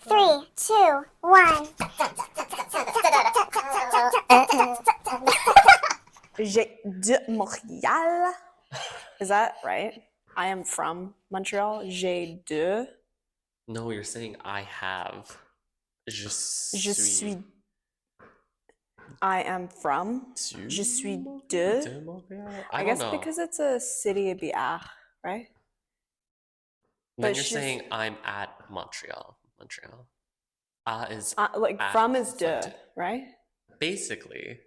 Three, two, one. J'ai de Montréal. Is that right? I am from Montreal. J'ai de. No, you're saying I have. Je Je suis. suis. I am from. Tu Je suis de. de Montréal? I I don't guess know. because it's a city, it'd be right? Then But you're she's saying I'm at Montreal. Montreal. Is like at, from is de, like, right? basically.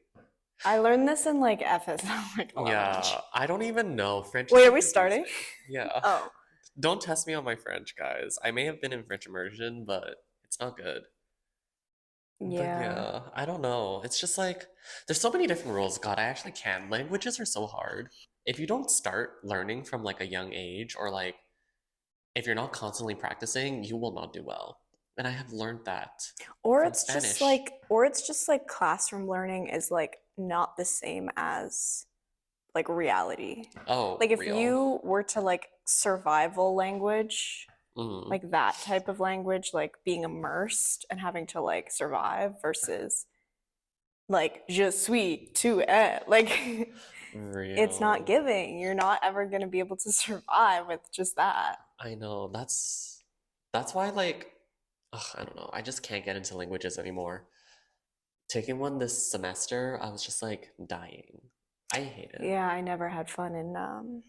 I learned this in like FSL like Yeah, 11. I don't even know. French is Wait, so are we starting? confusing. Yeah. Oh, Don't test me on my French, guys. I may have been in French immersion, but it's not good. But yeah. yeah, I don't know. It's just like there's so many different rules. God, I actually can. Languages are so hard. If you don't start learning from like a young age, or like if you're not constantly practicing, you will not do well. And I have learned that Or from it's just Spanish. like, or it's just like classroom learning is like not the same as like reality. Oh, Like if real. you were to like survival language, Mm. like that type of language, like being immersed and having to like survive versus like je suis tu es, like it's not Real. giving. You're not ever going to be able to survive with just that. I know. That's why like I don't know. I just can't get into languages anymore. Taking one this semester, I was just like dying. I hate it. Yeah, I never had fun in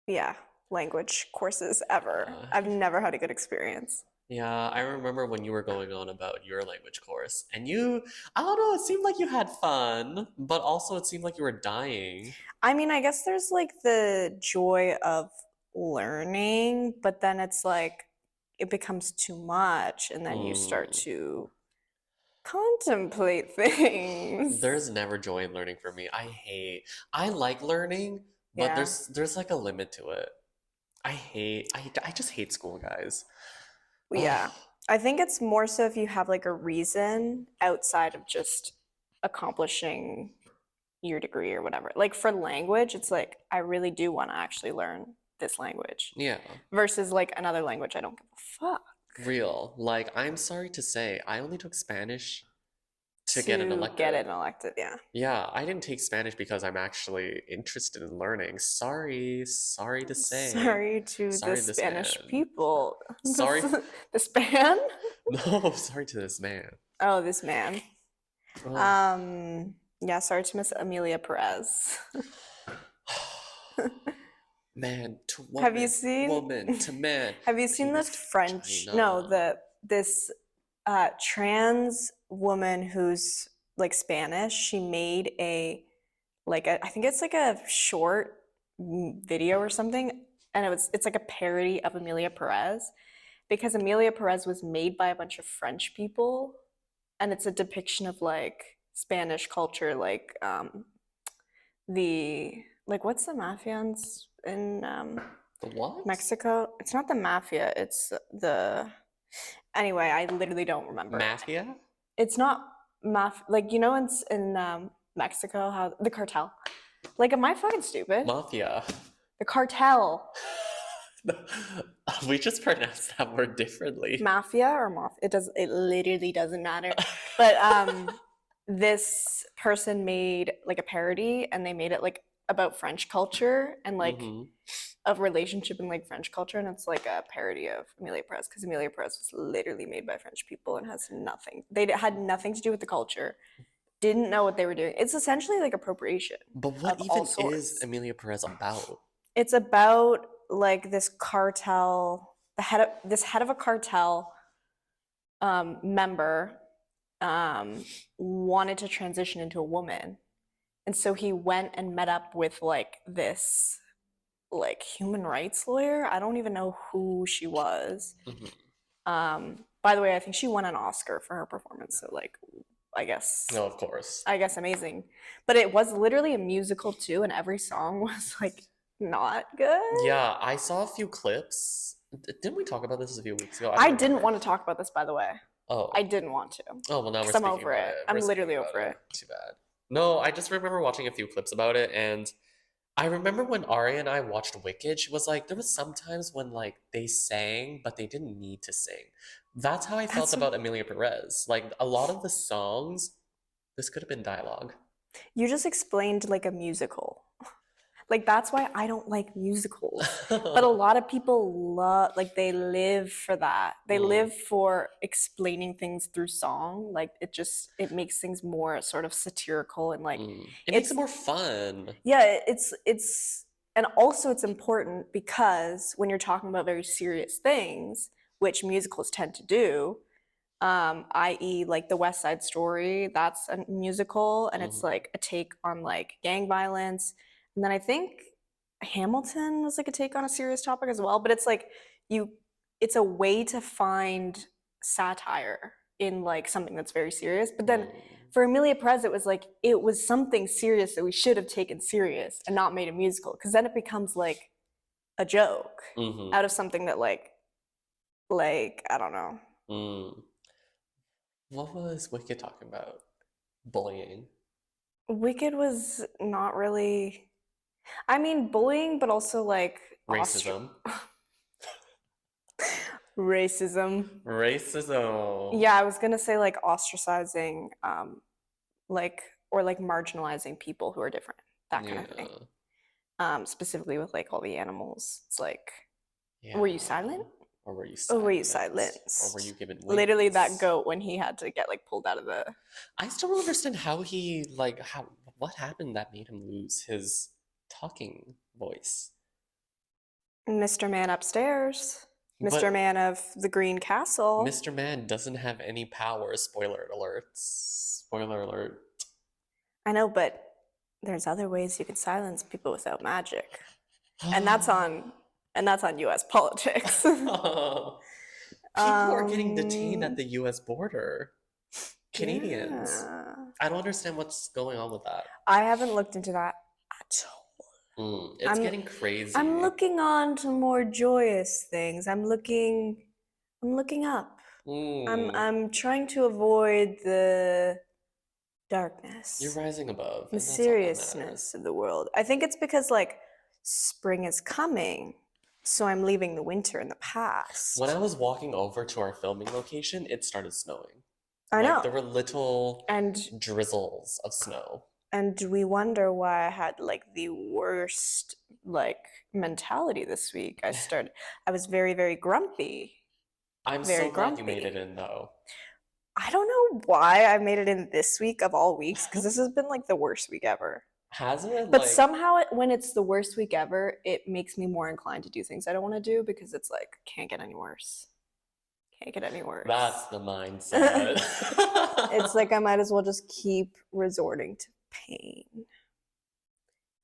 yeah, language courses ever. I've never had a good experience. Yeah, I remember when you were going on about your language course, and I don't know, it seemed like you had fun, but also it seemed like you were dying. I mean, I guess there's like the joy of learning, but then it's like it becomes too much, and then you start Mm. to contemplate things. There's never joy in learning for me. I like learning, but Yeah. there's like a limit to it. I just hate school, guys. Yeah. Ugh. I think it's more so if you have like a reason outside of just accomplishing your degree or whatever. Like for language, it's like I really do want to actually learn this language Yeah, versus like another language I don't give a fuck real. Like, I'm sorry to say, I only took Spanish to get an to get elective. it elected. Yeah. Yeah, I didn't take Spanish because I'm actually interested in learning. Sorry to say. Sorry to the Sorry, this Spanish man. people. Sorry. The span? No, sorry to this man. Oh, this man. Oh. Yeah, sorry to Miss Amelia Perez. Man to woman, Have you seen woman to man. Have you seen the penis to French vagina. no, this trans woman who's like Spanish, she made I think it's like a short video or something, and it's like a parody of Amelia Perez because Amelia Perez was made by a bunch of French people, and it's a depiction of like Spanish culture, like the like what's the mafians in The what? Mexico? It's not the mafia, it's the anyway, I literally don't remember. Mafia? It's not like you know in Mexico how the cartel. Like am I fucking stupid? Mafia. The cartel. We just pronounced that word differently. Mafia or it literally doesn't matter. But this person made like a parody and they made it like about French culture and like of relationship in like French culture, and it's like a parody of Amelia Perez because Amelia Perez was literally made by French people and has nothing. They had nothing to do with the culture. Didn't know what they were doing. It's essentially like appropriation. But what of all even sorts. is Amelia Perez about? It's about like this cartel, this head of a cartel member wanted to transition into a woman, and so he went and met up with like this like human rights lawyer. I don't even know who she was. By the way, I think she won an Oscar for her performance, so like I guess No, of course. amazing. But it was literally a musical too, and every song was like not good. Yeah, I saw a few clips. Didn't we talk about this a few weeks ago? I didn't want to talk about this, by the way. Oh. I didn't want to. Oh, well, now we're 'Cause I'm speaking over about it. it. I'm We're literally speaking over about it. Too bad. No, I just remember watching a few clips about it, and I remember when Ari and I watched Wicked, she was like, there was sometimes when like they sang, but they didn't need to sing. That's how I felt That's about Amelia Perez. Like a lot of the songs, this could have been dialogue. you just explained like a musical. Like that's why I don't like musicals. But a lot of people love like they live for that. They live for explaining things through song. Like it makes things more sort of satirical and like It makes it more fun. yeah, it's and also it's important because when you're talking about very serious things, which musicals tend to do, i.e. like the West Side Story, that's a musical and it's like a take on like gang violence. And then I think Hamilton was like a take on a serious topic as well, but it's like you it's a way to find satire in like something that's very serious. But then for Amelia Perez, it was something serious that we should have taken serious and not made a musical, because then it becomes like a joke out of something that like I don't know. What was Wicked talking about? Bullying. Wicked was not really. I mean, bullying, but also like Racism. Racism. Racism. Yeah, I was gonna say like ostracizing, like or like marginalizing people who are different, that kind of thing. Specifically with like all the animals. It's like, were you silent? Or were you Or were you silenced? silenced? Or were you given wings? Literally that goat when he had to get like pulled out of the. I still don't understand how he like what happened that made him lose his talking voice. Mr. Man upstairs. Mr. But Man of the Green Castle. Mr. Man doesn't have any powers. Spoiler alert. Spoiler alert. I know, but there's other ways you can silence people without magic. And that's on US politics. People are getting detained at the US border. Canadians. Yeah. I don't understand what's going on with that. I haven't looked into that at all. It's getting crazy. I'm looking on to more joyous things. I'm looking up. I'm trying to avoid the darkness. You're rising above. The seriousness of the world. I think it's because like spring is coming, so I'm leaving the winter in the past. When I was walking over to our filming location, it started snowing. I know. There were little drizzles of snow. And we wonder why I had like the worst like mentality this week. I was very, very grumpy. I'm so glad you made it in though. I don't know why I made it in this week of all weeks, because this has been like the worst week ever. Has it? But somehow when it's the worst week ever, it makes me more inclined to do things I don't want to do, because it's like, can't get any worse. Can't get any worse. That's the mindset. It's like I might as well just keep resorting to pain.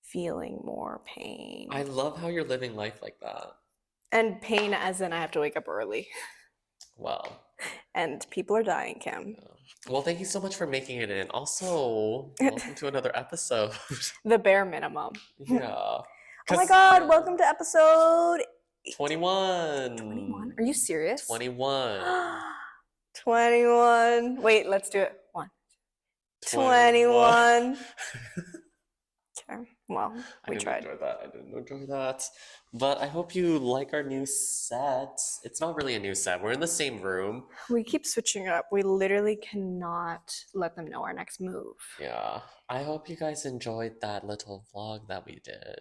Feeling more pain. I love how you're living life like that. And pain as in I have to wake up early. Well. And people are dying, Kim. Well, thank you so much for making it in. Also, welcome to another episode. The bare minimum. Yeah. Oh my god, welcome to episode 21. 21. Are you serious? 21. 21. Wait, let's do it. 21. Okay. Well, we tried. I didn't enjoy that. But I hope you like our new set. It's not really a new set. We're in the same room. We keep switching up. We literally cannot let them know our next move. Yeah. I hope you guys enjoyed that little vlog that we did.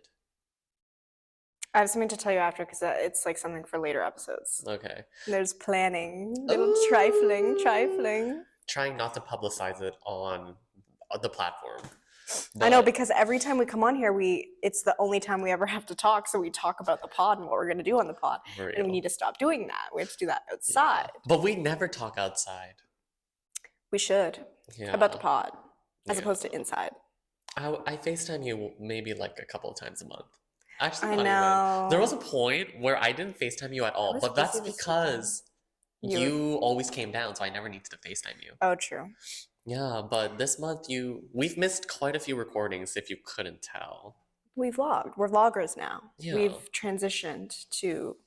I have something to tell you after, because it's like something for later episodes. Okay. There's planning. Little trifling. Trying not to publicize it on the platform. I know, because every time we come on here, it's the only time we ever have to talk, so we talk about the pod and what we're going to do on the pod. And we need to stop doing that. We have to do that outside. Yeah. But we never talk outside. We should. Yeah. About the pod, as opposed to inside. I FaceTime you maybe like a couple of times a month. Actually, I know. Even. There was a point where I didn't FaceTime you at all, but that's because you always came down, so I never needed to FaceTime you. Oh, true. Yeah, but this month we've missed quite a few recordings, if you couldn't tell. We vlogged. We're vloggers now. Yeah. We've transitioned to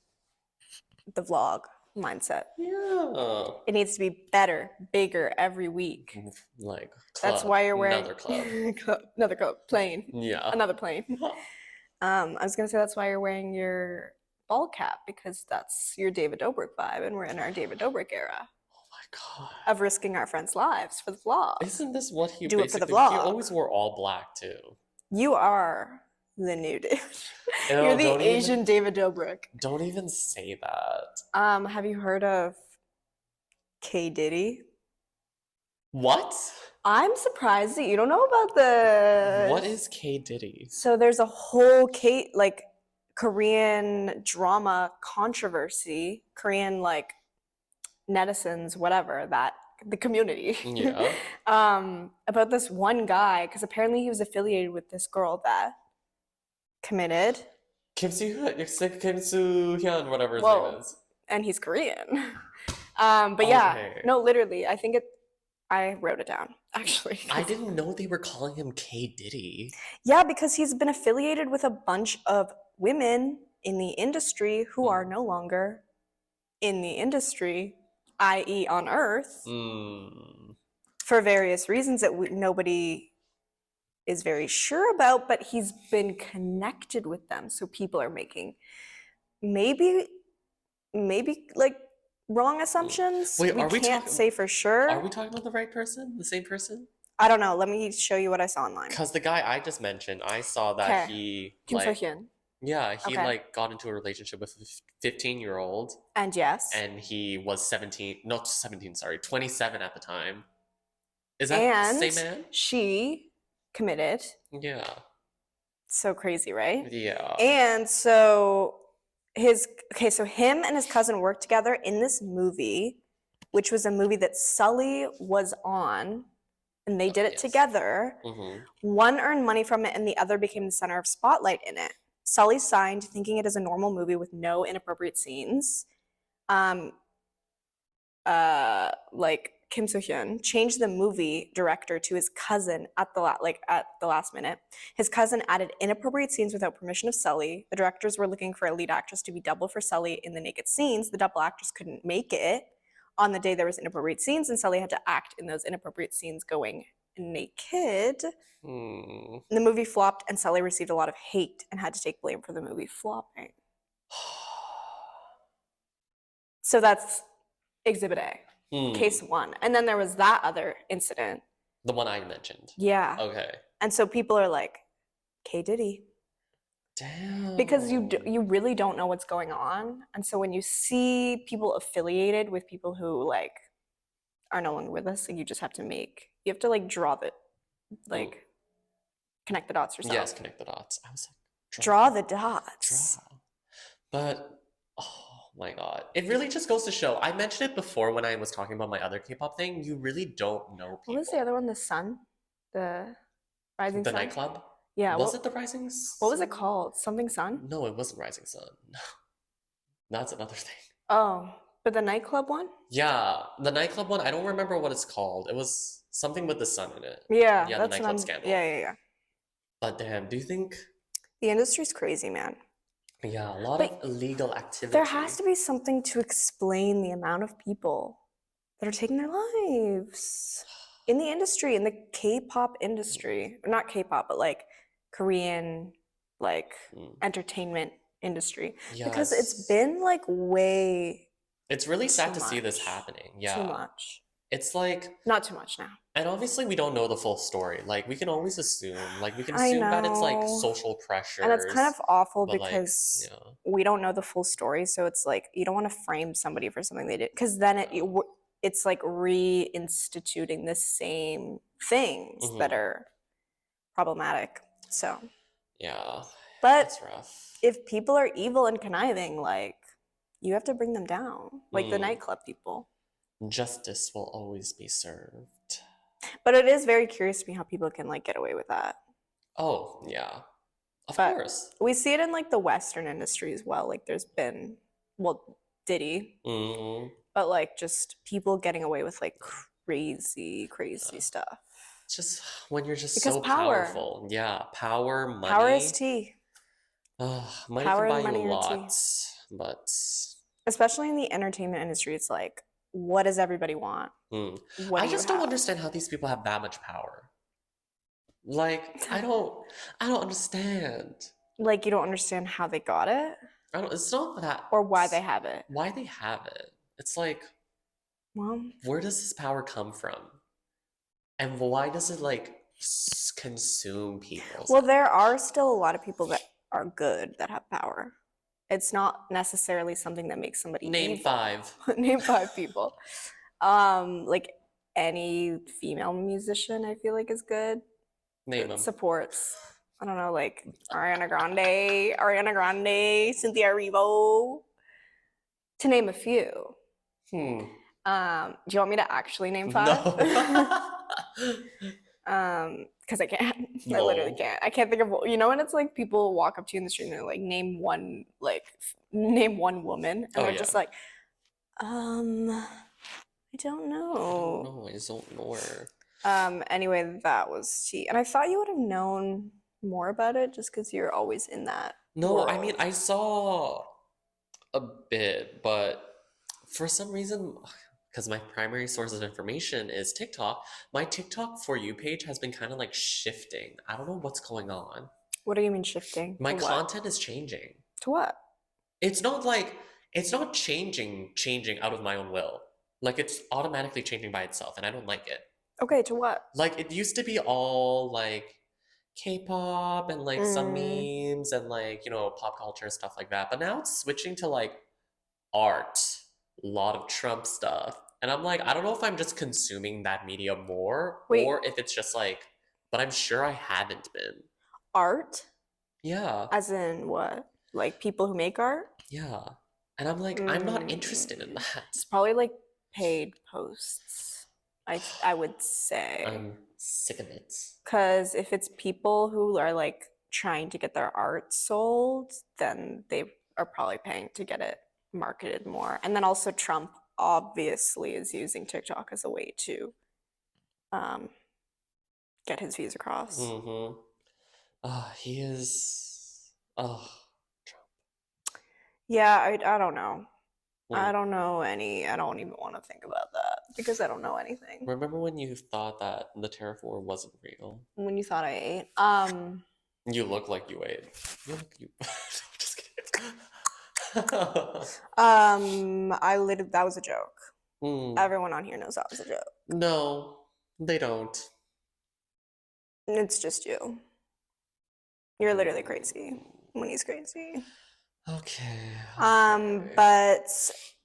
the vlog mindset. Yeah. It needs to be better, bigger every week. Like that's why you're wearing another club. plane. Yeah. Another plane. I was gonna say that's why you're wearing your ball cap because that's your David Dobrik vibe, and we're in our David Dobrik era Oh my god. of risking our friends' lives for the vlog. Isn't this what he Do it for the basically... He vlog. always wore all black too. You are the new David. Ew, You're the don't Asian even, David Dobrik. don't even say that. Have you heard of K. Diddy? What? I'm surprised that you don't know about this. What is K. Diddy? So there's a whole Korean drama controversy, Korean netizens, whatever, that the community. Yeah. About this one guy, because apparently he was affiliated with this girl that committed. Kim Soo-hyun, whatever his Whoa. name is. And he's Korean. But yeah, Okay. no, literally, I wrote it down, actually. I didn't know they were calling him K. Diddy. Yeah, because he's been affiliated with a bunch of women in the industry who are no longer in the industry, i.e. on Earth, for various reasons that nobody is very sure about, but he's been connected with them. So people are making maybe wrong assumptions. Wait, we can't say for sure. Are we talking about the right person? The same person? I don't know. Let me show you what I saw online. Because the guy I just mentioned, I saw that he Kim So-hyun. Yeah, he got into a relationship with a 15-year-old. And yes. And he was 27 at the time. Is that the same man? She committed. Yeah. So crazy, right? Yeah. And so him and his cousin worked together in this movie, which was a movie that Sully was on, and they did it together. One earned money from it, and the other became the center of spotlight in it. Sully signed, thinking it as a normal movie with no inappropriate scenes. Kim So-hyun changed the movie director to his cousin at the last minute. His cousin added inappropriate scenes without permission of Sully. The directors were looking for a lead actress to be double for Sully in the naked scenes. The double actress couldn't make it on the day there was inappropriate scenes, and Sully had to act in those inappropriate scenes going naked. The movie flopped, and Sully received a lot of hate and had to take blame for the movie flopping. So that's Exhibit A. Case one. And then there was that other incident. The one I mentioned. Yeah. Okay. And so people are like, K. Diddy. Damn. Because you really don't know what's going on. And so when you see people affiliated with people who are no longer with us, you just have to draw the connect the dots yourself. Yes, connect the dots. I was like, draw the dots. But oh my god. It really just goes to show. I mentioned it before when I was talking about my other K-pop thing. You really don't know people. What was the other one? The Sun? The Rising Sun? The nightclub? Yeah. Was it the Rising Sun? What was it called? Something Sun? No, it wasn't Rising Sun. No. That's another thing. Oh, but the nightclub one? Yeah, the nightclub one. I don't remember what it's called. It was something with the sun in it. Yeah. Yeah, the nightclub scandal. Yeah. But damn, do you think... The industry's crazy, man. Yeah, a lot of illegal activity. There has to be something to explain the amount of people that are taking their lives in the industry, in the K-pop industry. Not K-pop, but Korean, entertainment industry. Yes. Because it's been way... It's really sad to see this happening. Yeah. Too much. It's not too much now. And obviously we don't know the full story. We can always assume. We can assume that it's social pressure. And it's kind of awful because we don't know the full story. So it's you don't want to frame somebody for something they did. Because then it's reinstituting the same things that are problematic. So. Yeah. But it's rough. If people are evil and conniving, you have to bring them down. The nightclub people. Justice will always be served. But it is very curious to me how people can get away with that. Oh, yeah. Of course. We see it in the Western industry as well. There's been, Diddy. But just people getting away with crazy stuff. It's just when you're just because so powerful. Yeah, power, money. Power is tea. Money power can buy and money you are lots, but especially in the entertainment industry, it's what does everybody want? I just don't understand how these people have that much power. I don't understand. You don't understand how they got it? I don't, it's not that. or why they have it. Why they have it. It's like, Well, where does this power come from? And why does it like consume people's well, there are still a lot of people that are good that have power. It's not necessarily something that makes somebody Name evil. 5. Name 5 people. Like any female musician, I feel like is good. Name them. Supports. I don't know, like Ariana Grande, Cynthia Erivo, to name a few. Hmm. Do you want me to actually name 5? No. Because I can't. I No. literally can't. I can't think of. You know when it's like people walk up to you in the street and they're like, name one woman, and Oh, they're yeah. just like, I don't I don't know. know. I just don't know her. Anyway, that was tea, and I thought you would have known more about it just because you're always in that No, I mean, world. I saw a bit, but for some reason, because my primary source of information is TikTok, my TikTok For You page has been kind of like shifting. I don't know what's going on. What do you mean shifting? My To what? content is changing. To what? It's not changing out of my own will. Like it's automatically changing by itself, and I don't like it. Okay, to what? Like it used to be all like K-pop and like some Mm. memes and like, pop culture stuff like that. But now it's switching to like art, a lot of Trump stuff. And I'm like, I don't know if I'm just consuming that media more Wait, or if it's just like, but I'm sure I haven't been. art? Yeah. As in what? Like people who make art? Yeah. And I'm like, I'm not interested in that. It's probably like paid posts. I would say. I'm sick of it. Because if it's people who are like trying to get their art sold, then they are probably paying to get it marketed more. And then also Trump obviously is using TikTok as a way to um, get his views across. Mm-hmm. He is. Oh, Yeah, I don't know. I Trump. don't know any. I don't even want to think about that because I don't know anything. Remember when you thought that the Terra War wasn't real? When you thought I ate, You look like you ate. You. Just kidding. that was a joke. Hmm. Everyone on here knows that was a joke. No, they don't. It's just you. You're literally crazy when he's crazy. Okay. But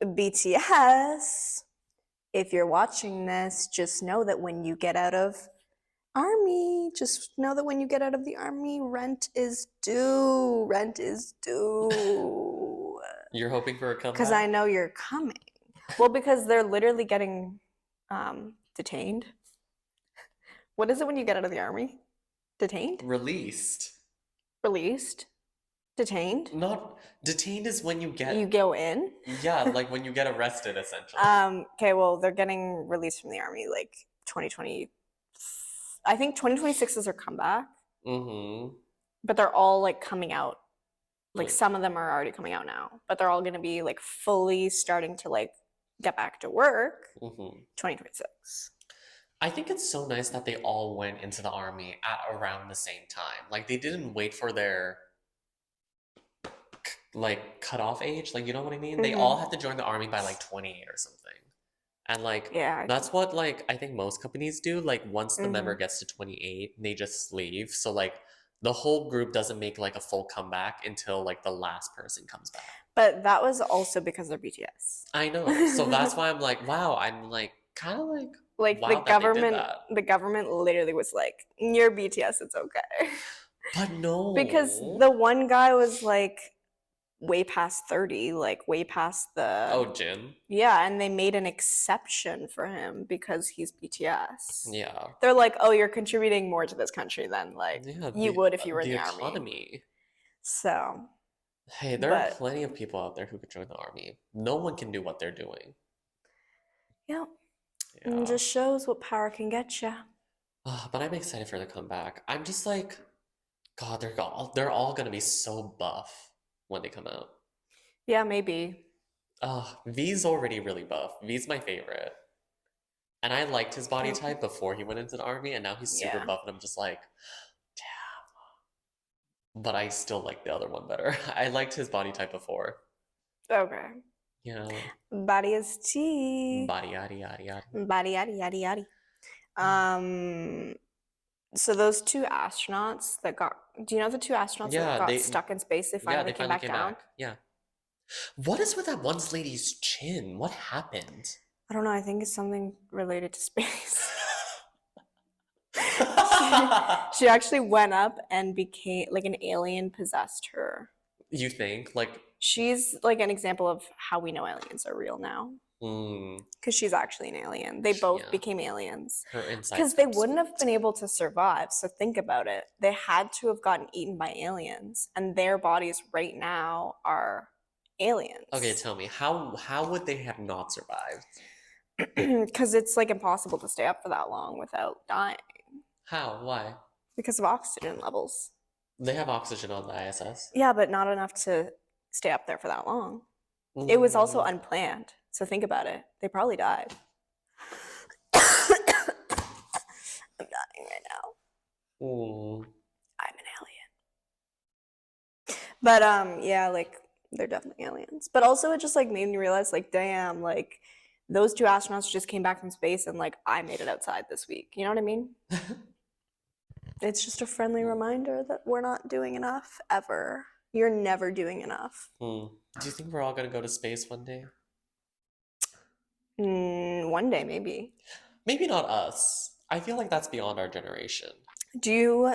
BTS, if you're watching this, just know that when you get out of the army, rent is due. Rent is due. You're hoping for a comeback? Because I know you're coming. Well, because they're literally getting detained. What is it when you get out of the army? Detained? Released. Released? Detained? Not detained is when you get. You go in? Yeah, like when you get arrested, essentially. Okay, well, they're getting released from the army like 2020. I think 2026 is their comeback, Mm-hmm. but they're all like coming out. Like Like- some of them are already coming out now, but they're all going to be like fully starting to like get back to work Mm-hmm. 2026. I think it's so nice that they all went into the army at around the same time. Like they didn't wait for their like cutoff age. Like you know what I mean? They all have to join the army by like 28 or something. And like Yeah. that's what like I think most companies do. Like once the member gets to 28, they just leave. So like the whole group doesn't make like a full comeback until like the last person comes back. But that was also because they're BTS. I know. So that's why I'm like, wow, I'm like kind of like Like wow the that they did government, that. the government literally was like, "You're BTS, it's okay." But no. Because the one guy was like way past 30, like way past the Oh, Jin? Yeah, and they made an exception for him because he's BTS. Yeah. They're like, "Oh, you're contributing more to this country than like Yeah, you would if you were in the the army." economy. So, Hey, there are But- plenty of people out there who could join the army. No one can do what they're doing. yeah, Yeah. it just shows what power can get you. But I'm excited for the comeback. I'm just like, God, they're all gonna be so buff when they come out. Yeah, maybe. V's already really buff. V's my favorite. And I liked his body type before he went into the army, and now he's super Yeah. buff, and I'm just like, but I still like the other one better. I liked his body type before. Okay. Yeah. Body is tea. Body yada yada yada. Body yada yada yada. Um, so those two astronauts that got, do you know the two astronauts that Yeah, got stuck in space? They finally they came finally back came down. back. Yeah. What is with that one lady's chin? What happened? I don't know. I think it's something related to space. She actually went up and became like an alien possessed her. You think? Like, She's like an example of how we know aliens are real now. Because she's actually an alien. They both Yeah. became aliens. her insides Because they got wouldn't have spooked. been able to survive. So think about it. They had to have gotten eaten by aliens, and their bodies right now are aliens. Okay, tell me, how would they have not survived? Because it's like impossible to stay up for that long without dying. How? Why? Because of oxygen levels. They have oxygen on the ISS. Yeah, but not enough to stay up there for that long. It was also unplanned. So think about it. They probably died. I'm dying right now. I'm an alien. But yeah, like they're definitely aliens. But also it just like made me realize like damn, like those two astronauts just came back from space and like I made it outside this week. You know what I mean? It's just a friendly reminder that we're not doing enough ever. You're never doing enough. Do you think we're all gonna go to space one day? One day, maybe. Maybe not us. I feel like that's beyond our generation. Do you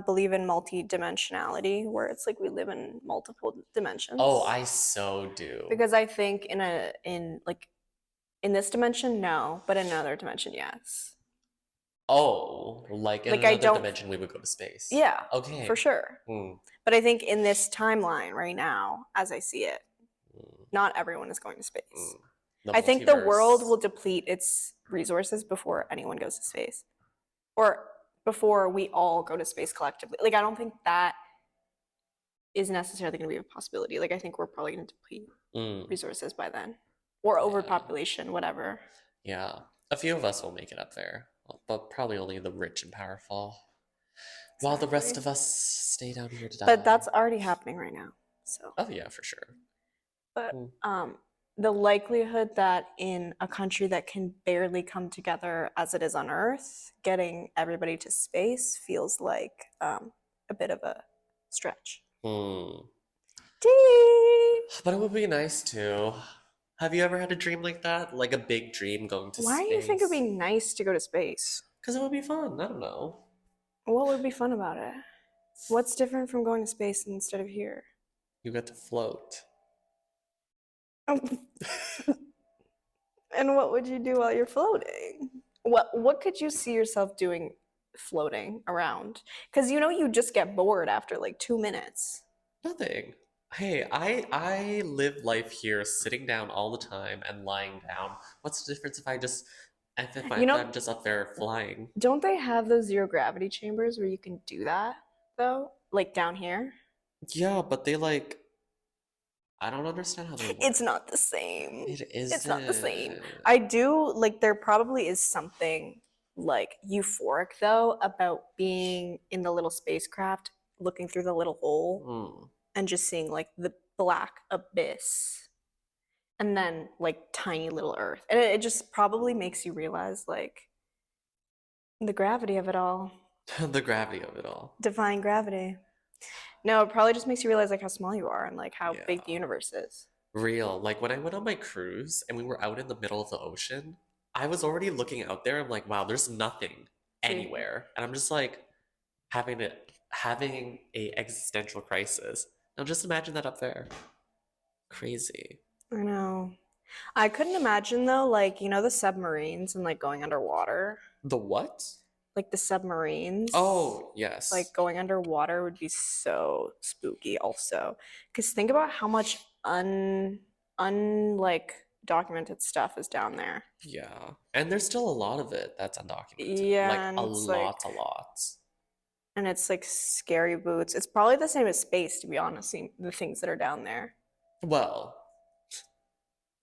believe in multi-dimensionality, where it's like we live in multiple dimensions? Oh, I so do. Because I think in this dimension, no, but in another dimension, yes. Oh, like in Like, I another don't- dimension, we would go to space. Yeah, Okay. for sure. But I think in this timeline right now, as I see it, not everyone is going to space. I think the world will deplete its resources before anyone goes to space. Or before we all go to space collectively. Like, I don't think that is necessarily going to be a possibility. Like, I think we're probably going to deplete resources by then. Or overpopulation, whatever. Yeah. A few of us will make it up there, but probably only the rich and powerful. While the rest of us stay down here to die. But that's already happening right now. So. Oh yeah, for sure. But the likelihood that in a country that can barely come together as it is on Earth, getting everybody to space feels like a bit of a stretch. Deep. But it would be nice too. Have you ever had a dream like that? Like a big dream going to space? Why do you think it would be nice to go to space? Because it would be fun. I don't know. What would be fun about it? What's different from going to space instead of here? You get to float. And what would you do while you're floating? What could you see yourself doing floating around? Because you just get bored after like 2 minutes. Nothing. Hey, I live life here sitting down all the time and lying down. What's the difference if I'm just up there flying? Don't they have those zero gravity chambers where you can do that though? Like down here? Yeah, but they like I don't understand how they work. It's not the same. It is. It's not the same. I do like there probably is something like euphoric though about being in the little spacecraft, looking through the little hole and just seeing like the black abyss and then like tiny little Earth. And it just probably makes you realize like the gravity of it all. The gravity of it all. Defying gravity. No, it probably just makes you realize like how small you are and like how big the universe is. Real. Like when I went on my cruise and we were out in the middle of the ocean, I was already looking out there. I'm like, wow, there's nothing anywhere. And I'm just like having a existential crisis. Now just imagine that up there. Crazy. I know. I couldn't imagine though, like, the submarines and like going underwater. The what? Like the submarines. Oh, yes. Like going underwater would be so spooky also. Because think about how much like documented stuff is down there. Yeah. And there's still a lot of it that's undocumented. Yeah. Like a lot. And it's like scary boots. It's probably the same as space, to be honest, the things that are down there. Well.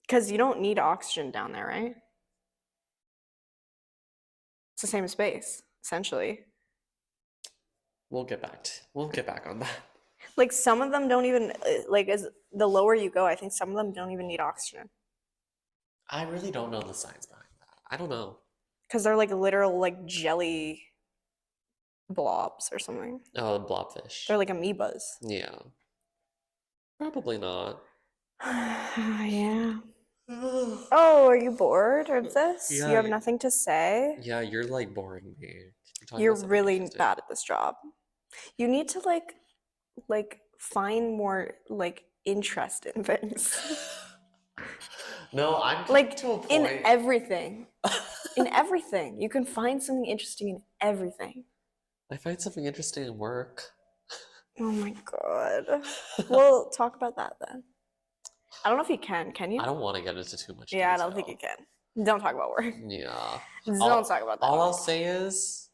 Because you don't need oxygen down there, right? It's the same as space, essentially. We'll get back on that. Like some of them don't even like as the lower you go, I think some of them don't even need oxygen I really don't know the science behind that. I don't know. because they're like literal like jelly blobs or something. Oh, blobfish. They're like amoebas. Yeah. Probably not. Yeah. Oh, are you bored of this? Yeah, You have nothing to say? Yeah, you're like boring me. Can you talk You're about something really interesting? bad at this job. You need to like find more like interest in things. No, I'm getting Like to a in point. everything. In everything. You can find something interesting in everything. I find something interesting in work. Oh my god. We'll talk about that then. I don't know if you can you? I don't want to get into too much Yeah, I detail. don't think you can. Don't talk about work. Yeah. Don't All, talk about that. all I'll say is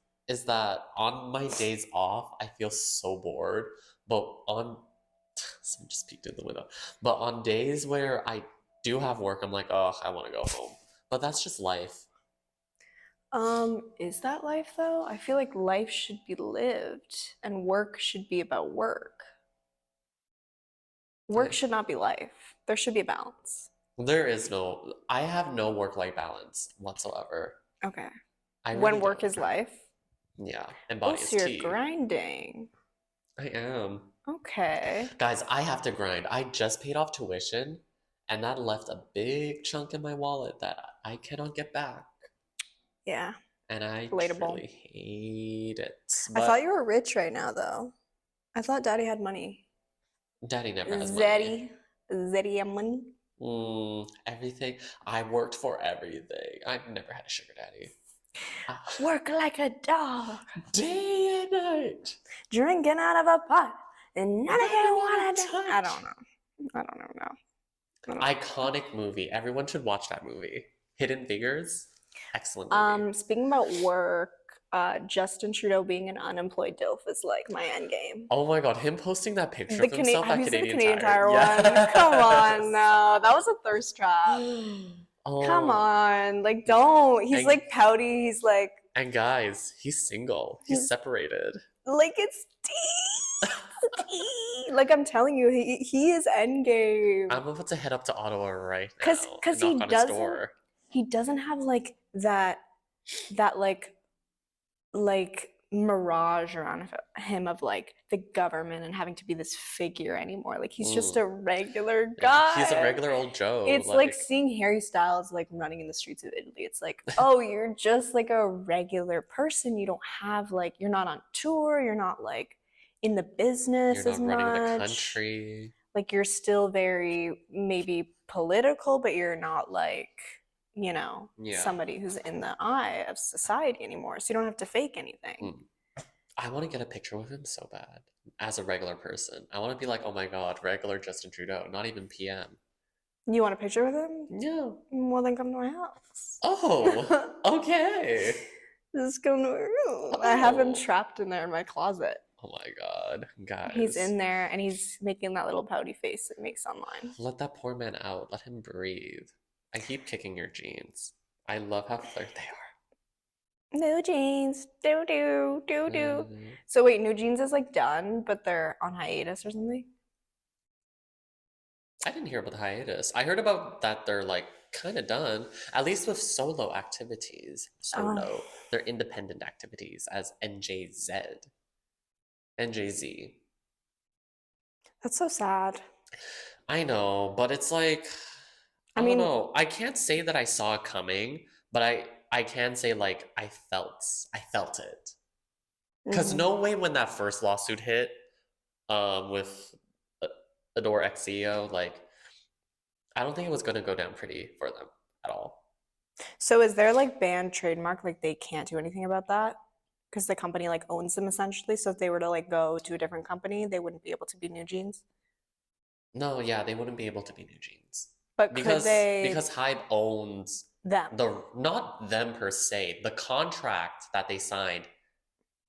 that on my days off, I feel so bored. But on someone just peeked in the window. But on days where I do have work, I'm like, oh, I want to go home. But that's just life. Is that life though? I feel like life should be lived and work should be about work. Work should not be life. There should be a balance. I have no work-life balance whatsoever. Okay. I When really work don't. is life. Yeah, and Oh, body is so you're tea. grinding. I am. Okay. Guys, I have to grind. I just paid off tuition, and that left a big chunk in my wallet that I cannot get back. Yeah. And I Relatable. truly hate it. I But thought you were rich right now though. I thought daddy had money. Daddy never has money. Zeddy had money. Everything. I worked for everything. I've never had a sugar daddy. Work like a dog. Day and night. Drinking out of a pot. And none of you want to touch. I don't know. I don't know. Iconic movie. Everyone should watch that movie. Hidden Figures. Excellent movie. Speaking about work, Justin Trudeau being an unemployed DILF is like my end game. Oh my god, him posting that picture of himself Have at you seen the Canadian Canadian Tire one? Yes. Come on, no, that was a thirst trap. Oh. Come on, like don't. He's And- like pouty. He's like And guys, he's single. He's separated. like it's tea. Like I'm telling you, he is end game. I'm about to head up to Ottawa right now. Because and knock on his door. he doesn't have like that like mirage around him of like the government and having to be this figure anymore. Like he's just a regular guy. He's a regular old Joe. It's like seeing Harry Styles like running in the streets of Italy. It's like, oh, you're just like a regular person. You don't have like you're not on tour. You're not like in the business you're as not running much. the country. Like you're still very maybe political, but you're not like somebody who's in the eye of society anymore. So you don't have to fake anything. I want to get a picture with him so bad as a regular person. I want to be like, oh my god, regular Justin Trudeau, not even PM. You want a picture with him? Yeah. Well, then come to my house. Oh, okay. Just come to my room. I have him trapped in there in my closet. Oh my god, guys. He's in there and he's making that little pouty face that makes online. Let that poor man out. Let him breathe. I keep kicking your jeans. I love how flirt they are. New Jeans. Do. So wait, New Jeans is like done, but they're on hiatus or something? I didn't hear about the hiatus. I heard about that they're like kind of done, at least with solo activities. They're independent activities as NJZ. NJZ. That's so sad. I know, but it's like I don't know. I can't say that I saw it coming, but I can say like I felt it. Because no way when that first lawsuit hit with Adore X CEO, like I don't think it was going to go down pretty for them at all. So is there like banned trademark, like they can't do anything about that? Because the company like owns them essentially. So if they were to like go to a different company, they wouldn't be able to be New Jeans. No, yeah, they wouldn't be able to be New Jeans. But because could they because Hybe owns them? Not them per se. The contract that they signed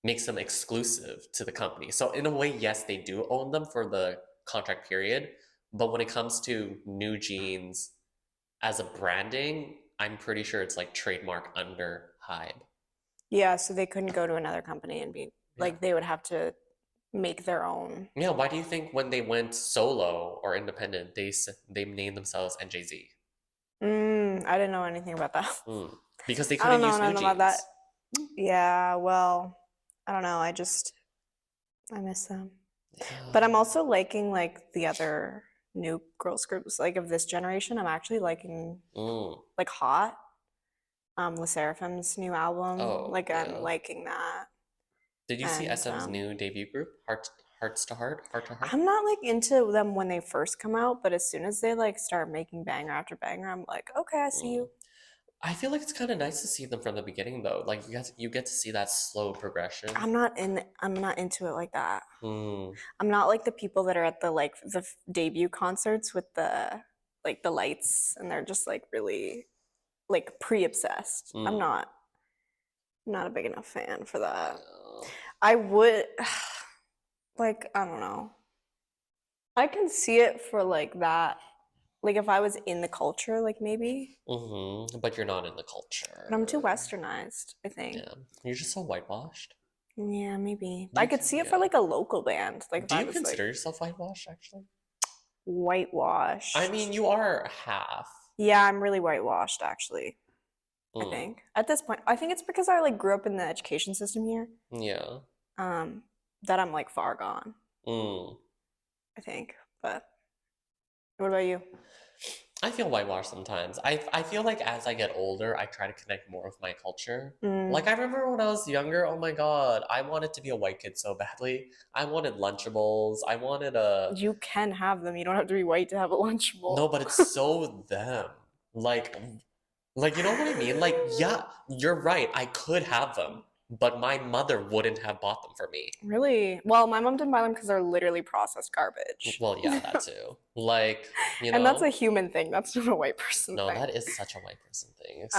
makes them exclusive to the company. So in a way, yes, they do own them for the contract period. But when it comes to New Jeans as a branding, I'm pretty sure it's like trademark under Hybe. Yeah, so they couldn't go to another company and be like they would have to make their own. Yeah, why do you think when they went solo or independent, they named themselves NJZ? I didn't know anything about that. Mm. Because they I don't couldn't know use new nothing about that. jeans. Yeah, well, I don't know. I miss them. But Yeah. I'm also liking like the other new girls groups like of this generation. I'm actually liking Mm. like Hot, Le Seraphim's new album. Oh, Like I'm yeah. liking that. Did you see And SM's new debut group, Hearts to Heart, Heart to Heart? I'm not like into them when they first come out, but as soon as they like start making banger after banger, I'm like, okay, I see Mm. you. I feel like it's kind of nice to see them from the beginning though. Like you get to see that slow progression. I'm not into it like that. Mm. I'm not like the people that are at the like the debut concerts with the lights and they're just like really like pre-obsessed. Mm. I'm not a big enough fan for that. Yeah. I would like I don't know. I can see it for like that. Like if I was in the culture, like maybe. But you're not in the But I'm too culture. westernized, I think. Yeah. You're just so whitewashed. Yeah, maybe. Do I you, could see it for yeah. like a local band. Like if Do I you was like consider yourself whitewashed, actually? I mean, whitewashed. you are half. Yeah, I'm really whitewashed actually, I Mm. think. At this point, I think it's because I like grew up in the education system here. Yeah. Um, that I'm like far gone, Mm. I think. But what about you? I feel whitewashed sometimes. I feel like as I get older, I try to connect more with my culture. Mm, Like I remember when I was younger, oh my God, I wanted to be a white kid so badly. I wanted Lunchables. I wanted a you can have them. You don't have to be white to have a no, Lunchable. but it's so them. Like like you know what I mean? Like yeah, you're right. I could have them, but my mother wouldn't have bought them for me. Really? Well, my mom didn't buy them because they're literally processed garbage. Well, yeah, that too. Like, you And that's a know? human thing. That's not a white person No, thing. that is such a white person thing. Um,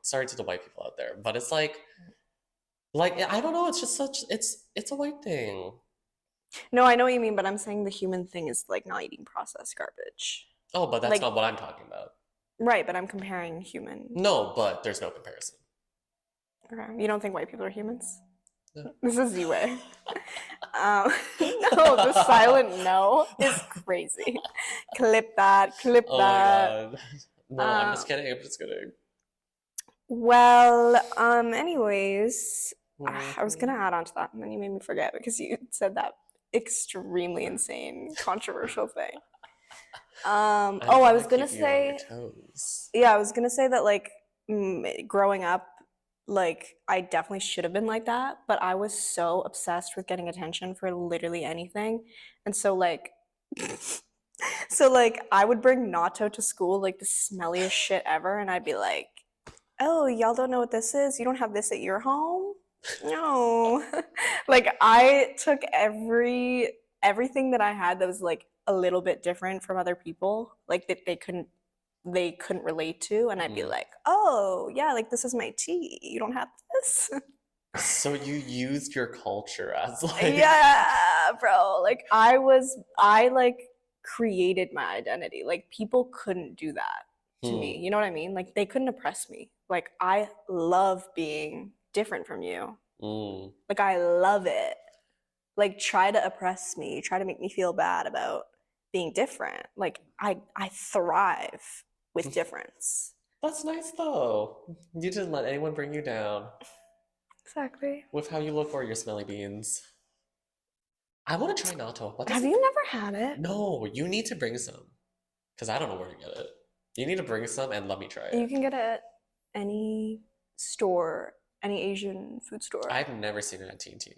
Sorry to the white people out there, but it's like I don't know, it's just such it's a white thing. no, I know what you mean, but I'm saying the human thing is like not eating processed garbage. Oh, but that's Like, not what I'm talking about. right, but I'm comparing human. No, but there's no comparison. Okay. You don't think white people are humans? No. This is Z-way. No, the silent no is crazy. Clip that, clip Oh my that. God. No, I'm just Um, kidding. I'm just kidding. well, anyways, I was gonna Mhm. add on to that, and then you made me forget because you said that extremely insane, controversial thing. I'm I trying was to gonna keep you on your say, toes. yeah, I was gonna say that like growing up, like I definitely should have been like that, but I was so obsessed with getting attention for literally anything, and so like, so like I would bring natto to school, like the smelliest shit ever, and I'd be like, "Oh, y'all don't know what this is? You don't have this at your home?" No. Like I took everything that I had that was like a little bit different from other people, like that they couldn't relate to, and I'd be Mhm. like, "Oh, yeah, like this is my tea. You don't have this?" So you used your culture as like Yeah, bro. Like I like created my identity. Like people couldn't do that to me. hmm. You know what I mean? Like they couldn't oppress me. Like I love being different from you. Mm. Like I love it. Like try to oppress me, try to make me feel bad about being different. Like I thrive with difference. That's nice though. You didn't let anyone bring you down Exactly. with how you look or your smelly beans. I want to try natto. What does Have it? you never had it? No, you need to bring some. Because I don't know where to get it. You need to bring some and let me try You it. can get it at any store, any Asian food store. I've never seen it at TNT.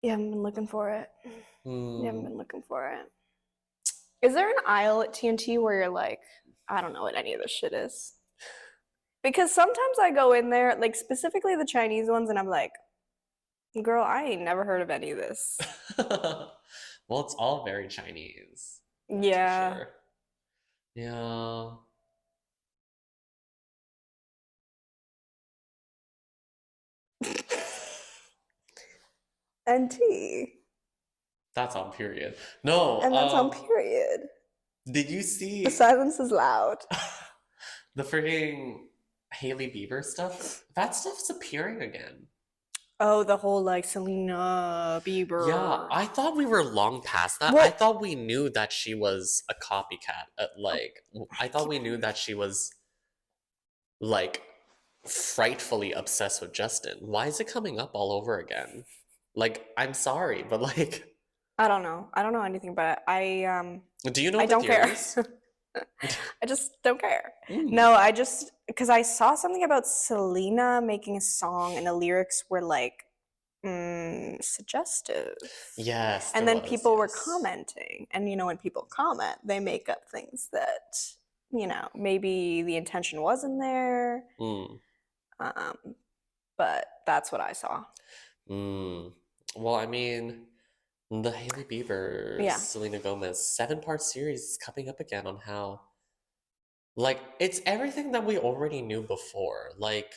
You haven't been looking for it. You haven't Hmm. been looking for it. Is there an aisle at TNT where you're like, I don't know what any of this shit is? Because sometimes I go in there, like specifically the Chinese ones, and I'm like, girl, I ain't never heard of any of this. Well, it's all very Chinese. That's for Yeah. sure. Yeah. And tea. That's on period. No, And that's on period. did you The see silence is loud. the freaking Hailey Bieber stuff? That stuff's appearing again. Oh, the whole like Selena Yeah, Bieber. I thought we were long past that. I Well, thought we knew that she was a copycat. I thought we knew that she was like frightfully obsessed with Justin. Why is it coming up all over again? Like, I'm sorry, but like, I don't know. I don't know anything about it. do you know I the don't care. theories? I just don't care. Mm. No, I just because I saw something about Selena making a song and the lyrics were like suggestive. Yes, And there then was, people were yes. commenting. And you know, when people comment, they make up things that, you know, maybe the intention wasn't there. Mm. Um, but that's what I saw. Mm. Well, I mean, the Hailey Bieber, Yeah. Selena Gomez 7-part series is coming up again on how, like, it's everything that we already knew before. Like,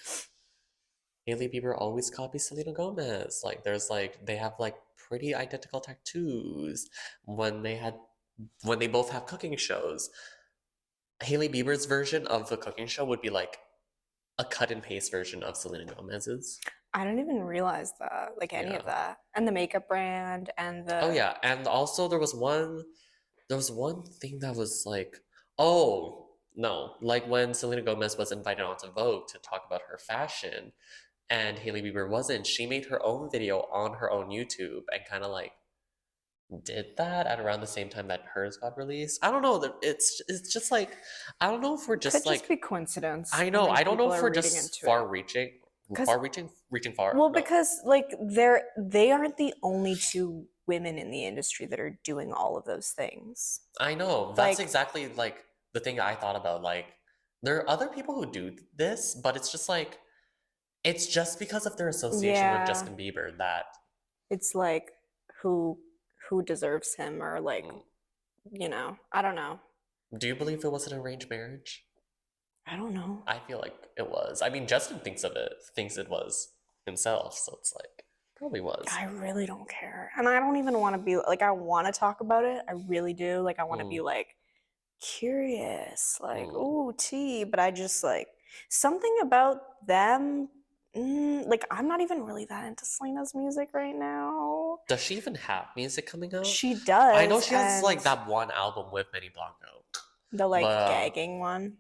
Hailey Bieber always copies Selena Gomez. Like, there's like, they have like pretty identical tattoos when they both have cooking shows. Hailey Bieber's version of the cooking show would be like a cut and paste version of Selena Gomez's. I don't even realize that, like any Yeah. of that. And the makeup brand and Oh the yeah, and also there was one thing that was like, oh no, like when Selena Gomez was invited onto Vogue to talk about her fashion, and Hailey Bieber wasn't. She made her own video on her own YouTube and kind of like did that at around the same time that hers got released. I don't know. It's just like I don't know if we're could just just like be coincidence. I and know. then I don't know people if are we're reading just into it. reaching far. Well, No. because like they aren't the only two women in the industry that are doing all of those things. I know. That's Like exactly like the thing I thought about. Like there are other people who do this, but it's just like it's just because of their association with yeah, Justin Bieber that it's like who who deserves him or like, mm. you know, I don't know. Do you believe it was an arranged marriage? I don't know. I feel like it was. I mean, Justin thinks it was himself, so it's like probably was. I really don't care. And I don't even want to be like I want to talk about it. I really do. Like I want to be Mm, like curious, like, mm. oh, tea, but I just like something about them. Like, I'm not even really that into Selena's music right now. Does she even have music coming out? She does. I know she has and like that one album with Benny Blanco, the like but gagging one.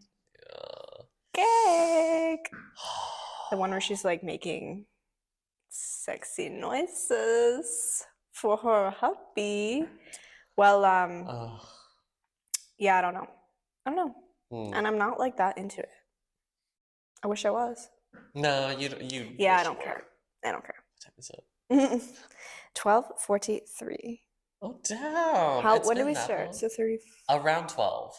uh, Gag. The one where she's like making sexy noises for her hubby. Well, uh, yeah, I don't know. I don't know. mm. And I'm not like that into it. I wish I was. No, you. Yeah, I wish don't you care. were. I don't care. What time is it? 12:43. Oh damn! How It's when did been we that start? long? So 30. Around 12.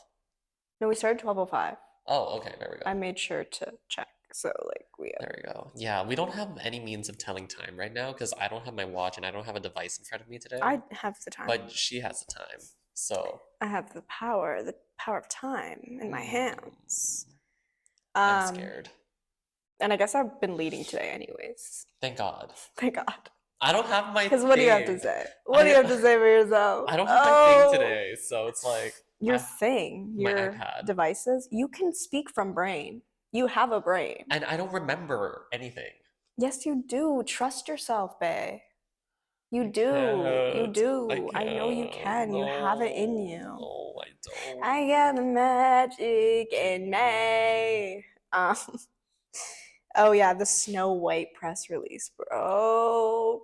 No, we started 12:05. Oh, okay. There we I go. made sure to check. So like we There we go. Yeah, we don't have any means of telling time right now because I don't have my watch and I don't have a device in front of me today. I have the time. But she has the time. So I have the power of time in my hands. I'm scared. And I guess I've been leading today anyways. Thank God. Thank God. I don't have my Because what do you have to thing. say? What do you have to say for yourself? I don't have my thing today, so it's like Your I- thing, my your iPad. devices, you can speak from brain. You have a brain. and I don't remember anything. Yes, you do. Trust yourself, bae. You I do. You can't. do. I know you can't. can. You have it in No. you. No, I don't. I got the magic in me. Oh yeah, the Snow White press release, bro.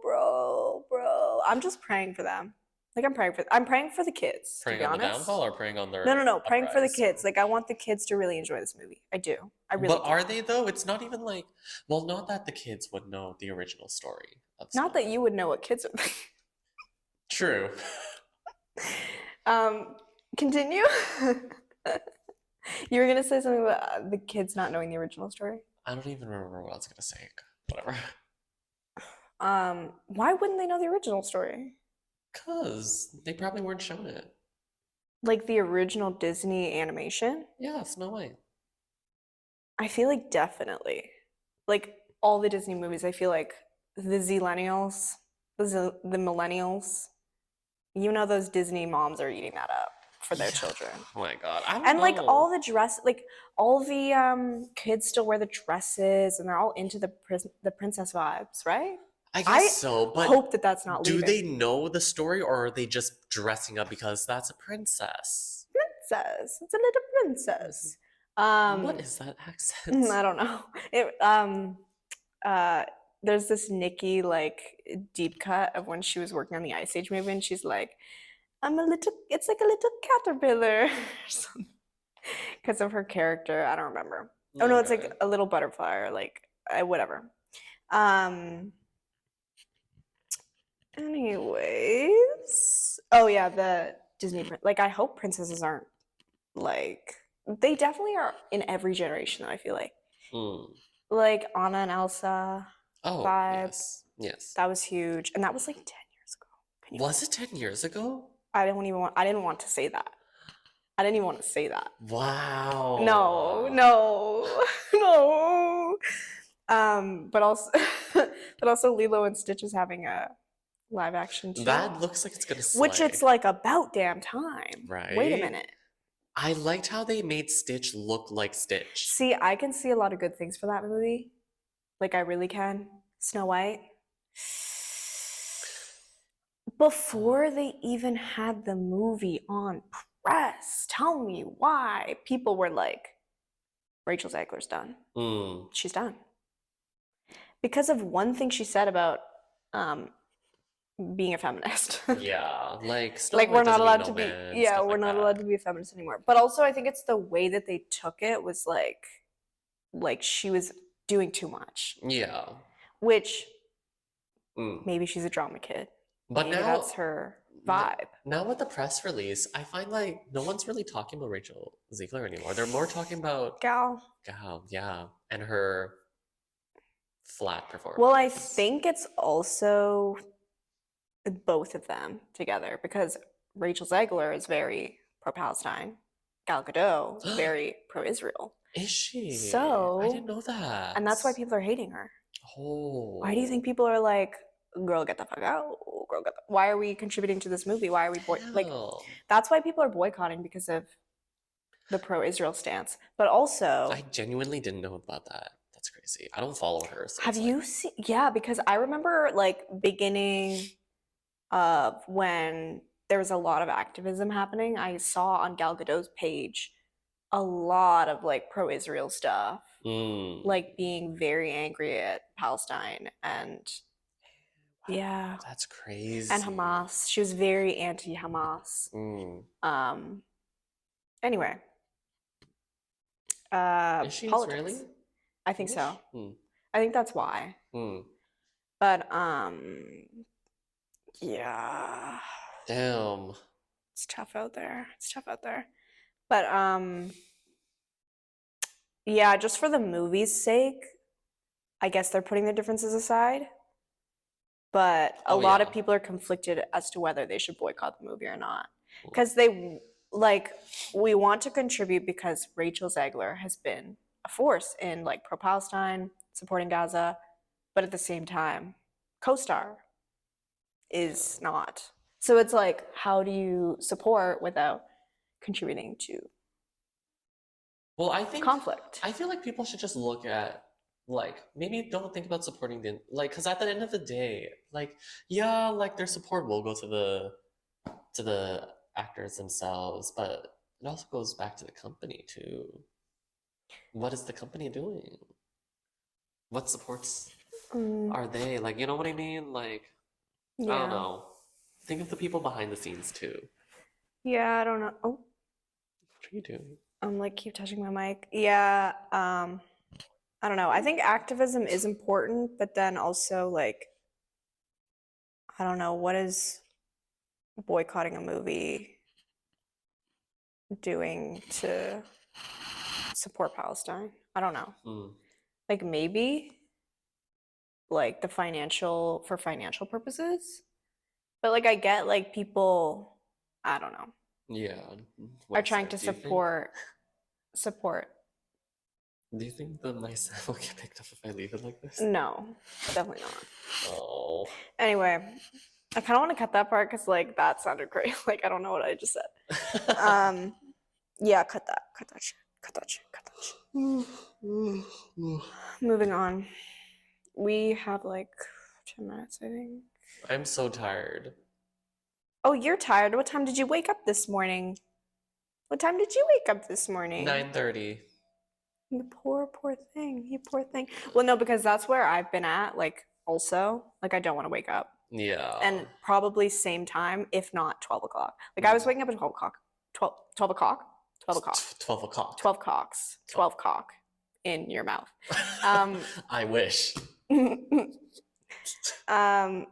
I'm just praying for them. Like I'm praying for the kids, Praying to be on the honest. downfall or praying on their No, praying for the uprise? kids. Like I want the kids to really enjoy this movie. I do. I really But do. are they though? It's not even like well, not that the kids would know the original story of Not Snow that you would know what kids are. True. Continue. You were gonna say something about the kids not knowing the original story. I don't even remember what I was gonna say. Whatever. Why wouldn't they know the original story? Cause they probably weren't shown it. Like the original Disney animation? Yeah, Snow White. I feel like definitely. Like all the Disney movies, I feel like the Zillennials, the millennials, you know those Disney moms are eating that up for their Yeah. children. Oh my god. I don't And know. like all the dress, like all the kids still wear the dresses and they're all into the princess vibes, right? I I guess so, but hope that that's not do leaving. they know the story or are they just dressing up because that's a princess? Princess. It's a little princess. What is that accent? I don't know. There's this Nikki like deep cut of when she was working on the Ice Age movie, and she's like, it's like a little caterpillar, because of her character. I don't remember. Oh no, it's Okay. like a little butterfly, or like whatever. Um, anyways, oh yeah, the Disney like I hope princesses aren't like they definitely are in every generation. I feel like Anna and Elsa Oh, vibe. yes. Yes. That was huge, and that was like 10 years ago. Was it 10 years ago? I didn't want to say that. I didn't even want to say that. Wow. No, no, no. But also, but also, Lilo and Stitch is having a live action too. That looks like it's gonna slay. Which it's like about damn time. Right? Wait a minute. I liked how they made Stitch look like Stitch. See, I can see a lot of good things for that movie. Like I really can. Snow White. Before they even had the movie on press, tell me why people were like, Rachel Zegler's done. She's done. Because of one thing she said about being a feminist. Yeah, like like we're not allowed to be yeah, we're not allowed to be a feminist anymore. But also I think it's the way that they took it was like she was doing too much. Yeah. Which maybe she's a drama kid. But maybe now that's her vibe. Now with the press release, I find like no one's really talking about Rachel Ziegler anymore. They're more talking about Gal, yeah, and her flat performance. Well, I think it's also both of them together because Rachel Zegler is very pro-Palestine. Gal Gadot is very pro-Israel. Is she? So I didn't know that. And that's why people are hating her. Oh. Why do you think people are like, girl, get the fuck out? Girl, get the... Why are we contributing to this movie? Why are we like? That's why people are boycotting because of the pro-Israel stance. But also, I genuinely didn't know about that. That's crazy. I don't follow her. So have you seen? Yeah, because I remember like beginning of when there was a lot of activism happening. I saw on Gal Gadot's page a lot of like pro-Israel stuff, like being very angry at Palestine and yeah, that's crazy. and Hamas. She was very anti-Hamas. Anyway, is she politics. Israeli? I think so. I think that's why. But yeah. Damn. It's tough out there. But yeah, just for the movie's sake, I guess they're putting the differences aside. But a lot of people are conflicted as to whether they should boycott the movie or not. Because we want to contribute because Rachel Zegler has been a force in like pro-Palestine, supporting Gaza, but at the same time, co-star is not. So it's like, how do you support without contributing to conflict? I feel like people should just look at like maybe don't think about supporting the because at the end of the day, like yeah, like their support will go to the actors themselves, but it also goes back to the company too. What is the company doing? What supports are they? Like, you know what I mean? Like, yeah. I don't know. Think of the people behind the scenes too. Yeah, I don't know. Oh. What are you doing? I'm like keep touching my mic. Yeah, I don't know. I think activism is important, but then also like I don't know, what is boycotting a movie doing to support Palestine? I don't know. Like maybe like for financial purposes. But like I get like people, I don't know. Yeah. Are trying to support. Do you think the mice will get picked up if I leave it like this? No, definitely not. Oh. Anyway, I kind of want to cut that part because like that sounded great. Like I don't know what I just said. Yeah, cut that shit. Moving on. We have like 10 minutes, I think. I'm so tired. Oh, you're tired. What time did you wake up this morning? What time did you wake up this morning? 9:30. You poor thing. You poor thing. Well, no, because that's where I've been at, like, also. Like, I don't want to wake up. Yeah. And probably same time, if not 12 o'clock. Like, I was waking up at 12 o'clock. 12 o'clock? 12 o'clock. 12 o'clock. 12 cocks. 12 cock in your mouth. I wish. Um,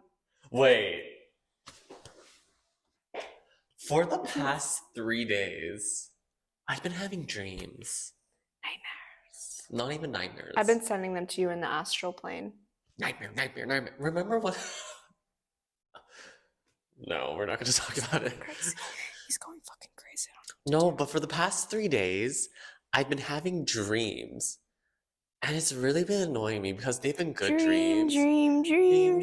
Wait. For the past 3 days, I've been having dreams. nightmares. Not even nightmares. I've been sending them to you in the astral plane. Nightmare. Remember what? No, we're not going to talk about it. He's going fucking crazy. No, but for the past 3 days, I've been having dreams. And it's really been annoying me because they've been good dreams. Dream. Dream.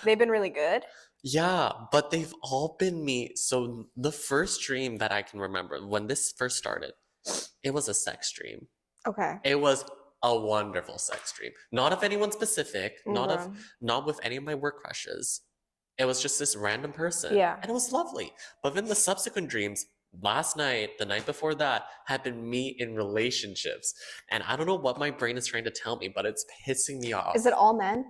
They've been really good. Yeah, but they've all been me. So the first dream that I can remember when this first started, it was a sex dream. Okay. It was a wonderful sex dream. Not of anyone specific, not Okay. with any of my work crushes. It was just this random person. Yeah. And it was lovely. But then the subsequent dreams, last night, the night before that, had been me in relationships. And I don't know what my brain is trying to tell me, but it's pissing me off. Is it all men?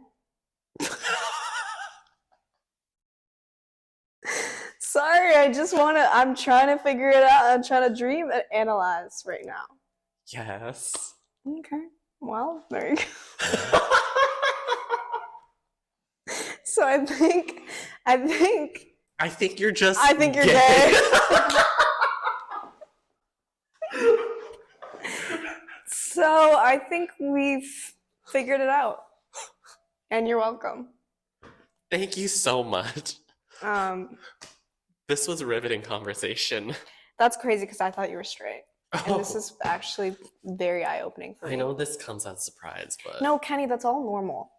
Sorry, I'm trying to figure it out. I'm trying to dream and analyze right now. Yes. Okay. Well, there you go. So I think you're just I think you're gay. So I think we've figured it out. And you're welcome. Thank you so much. Um, This was a riveting conversation. that's crazy because I thought you were straight. And this Oh, is actually very eye-opening for me. I know this comes as a surprise, but No, Kenny, that's all normal.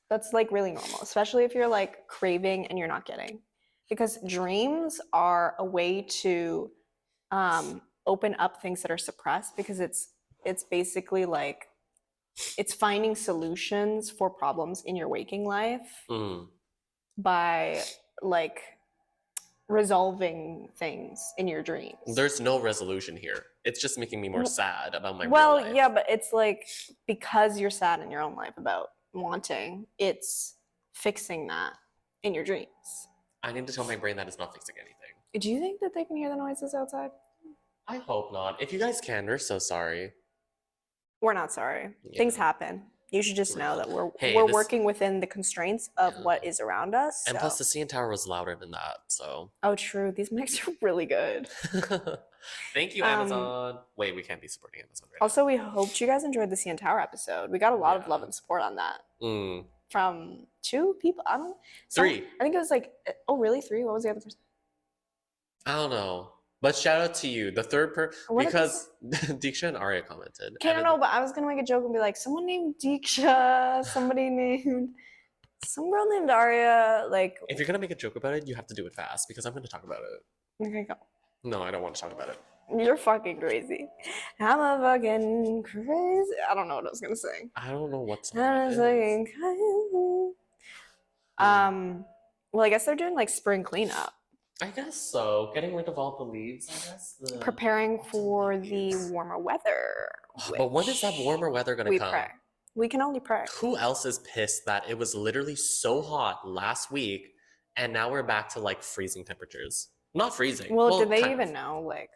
That's like really normal, especially if you're like craving and you're not getting. Because dreams are a way to open up things that are suppressed because it's basically like it's finding solutions for problems in your waking life by like resolving things in your dreams. there's no resolution here. It's just making me more sad about my real Well, life. yeah, but it's like because you're sad in your own life about wanting, it's fixing that in your dreams. I need to tell my brain that it's not fixing anything. Do you think that they can hear the noises outside? I hope not. If you guys can, we're so sorry. We're not sorry. Yeah. Things happen. You should just know that we're Hey, we're this- working within the constraints of Yeah. what is around us. And so- plus, the CN Tower was louder than that, so. Oh, true. These mics are really good. Thank you, Amazon. Wait, we can't be supporting Amazon right Also, we hoped you guys enjoyed the CN Tower episode. We got a lot of Yeah. love and support on that now. from 2 people. I don't know. 3. I think it was like, oh, really? 3? What was the other person? I don't know. But shout out to you, the third What if because Diksha and Arya commented. Okay, no, but I was gonna make a joke and be like, someone named Diksha, somebody named, some girl named Arya, like, If you're gonna make a joke about it, you have to do it fast because I'm gonna talk about it. okay, go. No, I don't want to talk about it. You're fucking crazy. I'm a fucking crazy. I don't know what I was gonna say. I don't know what's I was fucking crazy. Well, I guess they're doing like spring cleanup, I guess so. Getting rid of all the leaves, I guess. preparing for the warmer weather. But when is which that warmer weather gonna we come? pray. We can only pray. Who else is pissed that it was literally so hot last week and now we're back to like freezing temperatures? Not freezing. Well, do they kind even of. know? Like,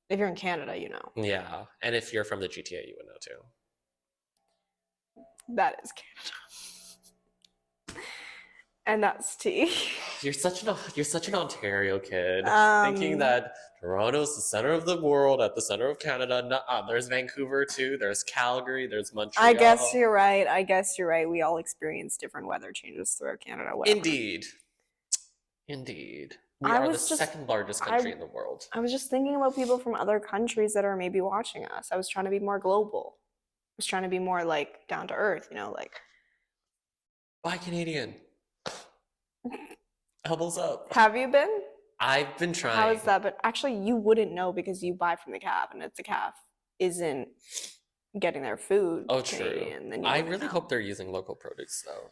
if you're in Canada, you know. Yeah, and if you're from the GTA, you would know too. That is Canada. And that's tea. You're such an Ontario kid, Um, thinking that Toronto's the center of the world, at the center of Canada. Nuh-uh. There's Vancouver too. There's Calgary. There's Montreal. I guess you're right. We all experience different weather changes throughout Canada. Whatever. Indeed. We I are the was just- second largest country in the world. I was just thinking about people from other countries that are maybe watching us. I was trying to be more global. I was trying to be more like down to earth, like. Bye, Canadian. Elbows up. Have you been? I've been trying. How is that? But actually, you wouldn't know because you buy from the calf, and if the calf isn't getting their food Oh, true. Canadian, then you I wouldn't really know. hope they're using local produce, though.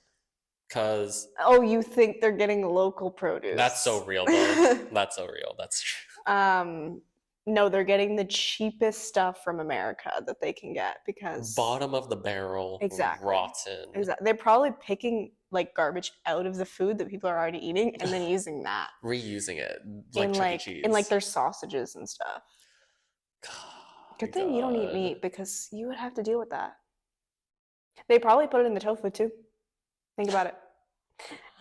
Because Oh, you think they're getting local produce? that's so real, though. That's so real. That's true. No, they're getting the cheapest stuff from America that they can get because Bottom of the barrel, exactly. rotten. Exactly. They're probably picking like garbage out of the food that people are already eating and then using that Reusing it like in Chuck E. like Cheese. in like their sausages and stuff. Good thing you don't eat meat because you would have to deal with that. They probably put it in the tofu too. Think about it.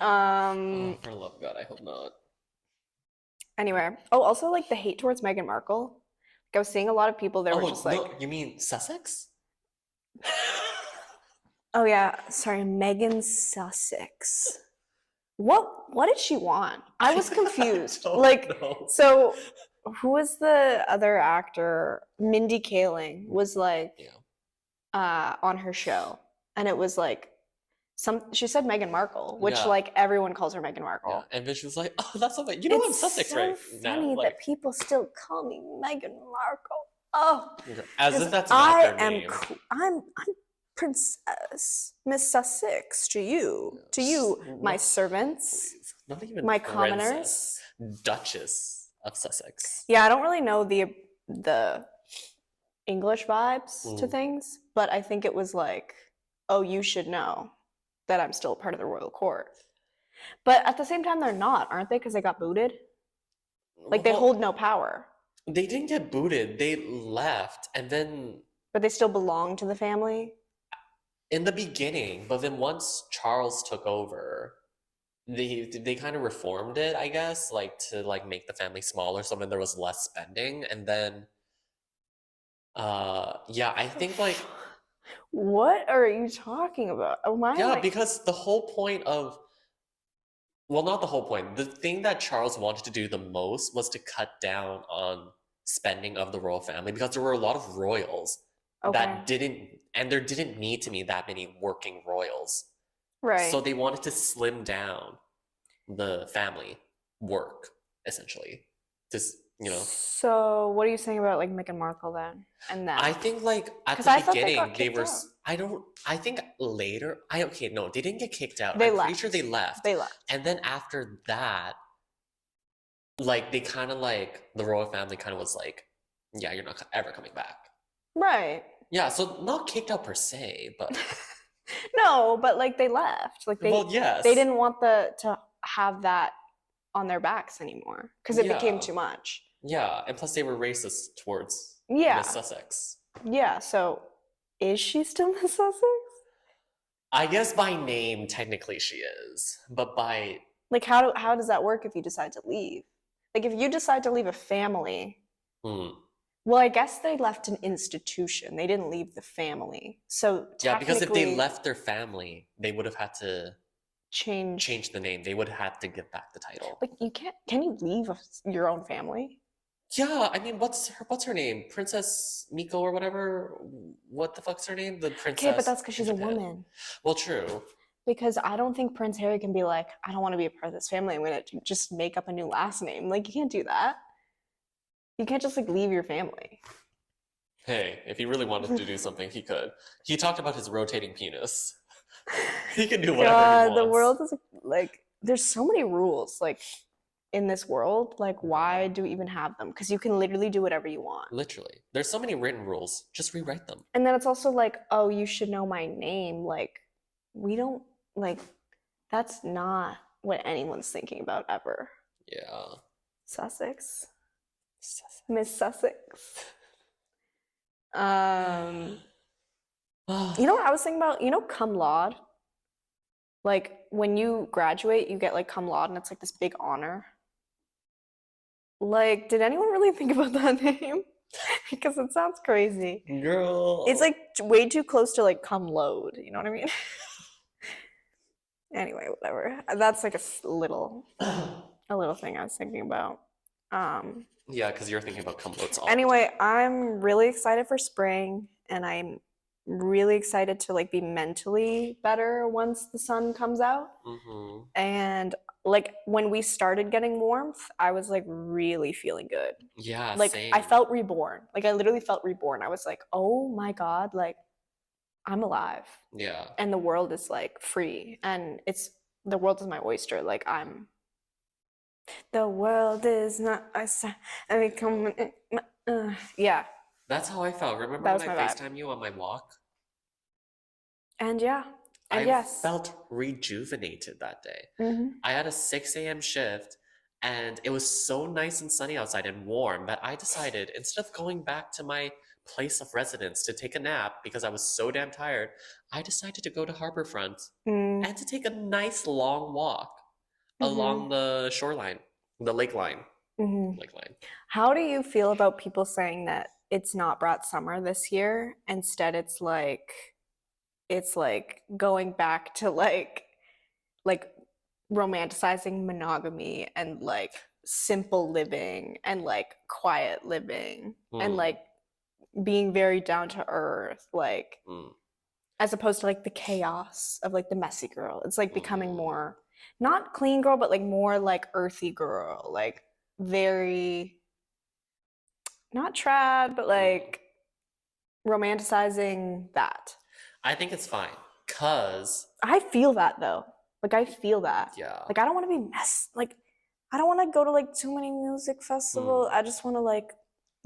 Oh, for the love of God, I hope not. Anyway. Oh, also like the hate towards Meghan Markle. Like I was seeing a lot of people that were just like, no, you mean Sussex? oh yeah, sorry, Megan Sussex. What did she want? I was confused. So who was the other actor? Mindy Kaling was like on her show, and it was like she said Meghan Markle, which like everyone calls her Meghan Markle. Yeah. And then she was like, "Oh, that's so funny. You know I'm Sussex right now." Funny that people still call me Meghan Markle. Oh, as if that's not their name. I'm Princess Miss Sussex to you, my servants, not even my princess, commoners, Duchess of Sussex. Yeah, I don't really know the English vibes to things, but I think it was like, oh, you should know that I'm still part of the royal court. But at the same time, they're not, aren't they? Because they got booted. Like they hold no power. They didn't get booted. They left, and then. But they still belong to the family. In the beginning, but then once Charles took over, they kind of reformed it, I guess, like to like make the family smaller so then there was less spending. And then yeah, I think like what are you talking about? Oh my. Yeah, because the whole point of well, not the whole point. The thing that Charles wanted to do the most was to cut down on spending of the royal family because there were a lot of royals that there didn't need to be that many working royals. Right. So they wanted to slim down the family work, essentially. Just, So what are you saying about like Meghan Markle then? And then I think like at the beginning they were I think later no, they didn't get kicked out. I'm pretty sure they left. They left. And then after that, like they kind of like the royal family kind of was like, yeah, you're not ever coming back. Right. Yeah, so not kicked out per se, but no, but like they left. Like they they didn't want to have that on their backs anymore because it became too much. Yeah, and plus they were racist towards Miss Sussex. Yeah, so is she still Miss Sussex? I guess by name technically she is, but by like how does that work if you decide to leave? Like if you decide to leave a family. Well, I guess they left an institution. They didn't leave the family. So yeah, because if they left their family, they would have had to change the name. They would have had to get back the title. Like you can't. Can you leave your own family? Yeah, I mean, what's her name? Princess Miko or whatever. What the fuck's her name? The princess. Okay, but that's because she's a woman. Well, true. Because I don't think Prince Harry can be like, I don't want to be a part of this family. I'm gonna just make up a new last name. Like you can't do that. You can't just like leave your family. Hey, if he really wanted to do something, he could. He talked about his rotating penis. He can do whatever he wants. The world is like, there's so many rules like in this world. Like, why do we even have them? Because you can literally do whatever you want. Literally. There's so many written rules. Just rewrite them. And then it's also like, oh, you should know my name. Like, we don't, like, that's not what anyone's thinking about ever. Yeah. Sussex. Miss Sussex. You know what I was thinking about? You know cum laude? Like when you graduate, you get like cum laude and it's like this big honor. Like, did anyone really think about that name? Because it sounds crazy. Girl. It's like way too close to like cum load, you know what I mean? Anyway, whatever. That's like a little thing I was thinking about. Yeah, because you're thinking about cum loads all Anyway, I'm really excited for spring, and I'm really excited to like be mentally better once the sun comes out. And like when we started getting warmth, I was like really feeling good. Yeah, like same. I felt reborn. Like I literally felt reborn. I was like, oh my God, like I'm alive. Yeah. And the world is like free, and it's the world is my oyster. Like the world is not I become yeah. That's how I felt. Remember That when was I my vibe. FaceTime you on my walk? And yeah. And I yes. felt rejuvenated that day. Mhm. I had a 6 a.m. shift and it was so nice and sunny outside and warm that I decided instead of going back to my place of residence to take a nap because I was so damn tired, I decided to go to Harborfront Mm. and to take a nice long walk along Mhm. the shoreline, the lake line. Mhm. Lake line. How do you feel about people saying that it's not Brat Summer this year? Instead, it's like going back to like romanticizing monogamy and like simple living and like quiet living and Hmm. like being very down to earth, like as opposed to like the chaos of like the messy girl. It's like becoming more not clean girl, but like more like earthy girl, like very not trad, but like romanticizing that. I think it's fine. Cause I feel that though. Like I feel that. yeah. Like I don't want to be like I don't want to go to like too many music festivals. I just want to like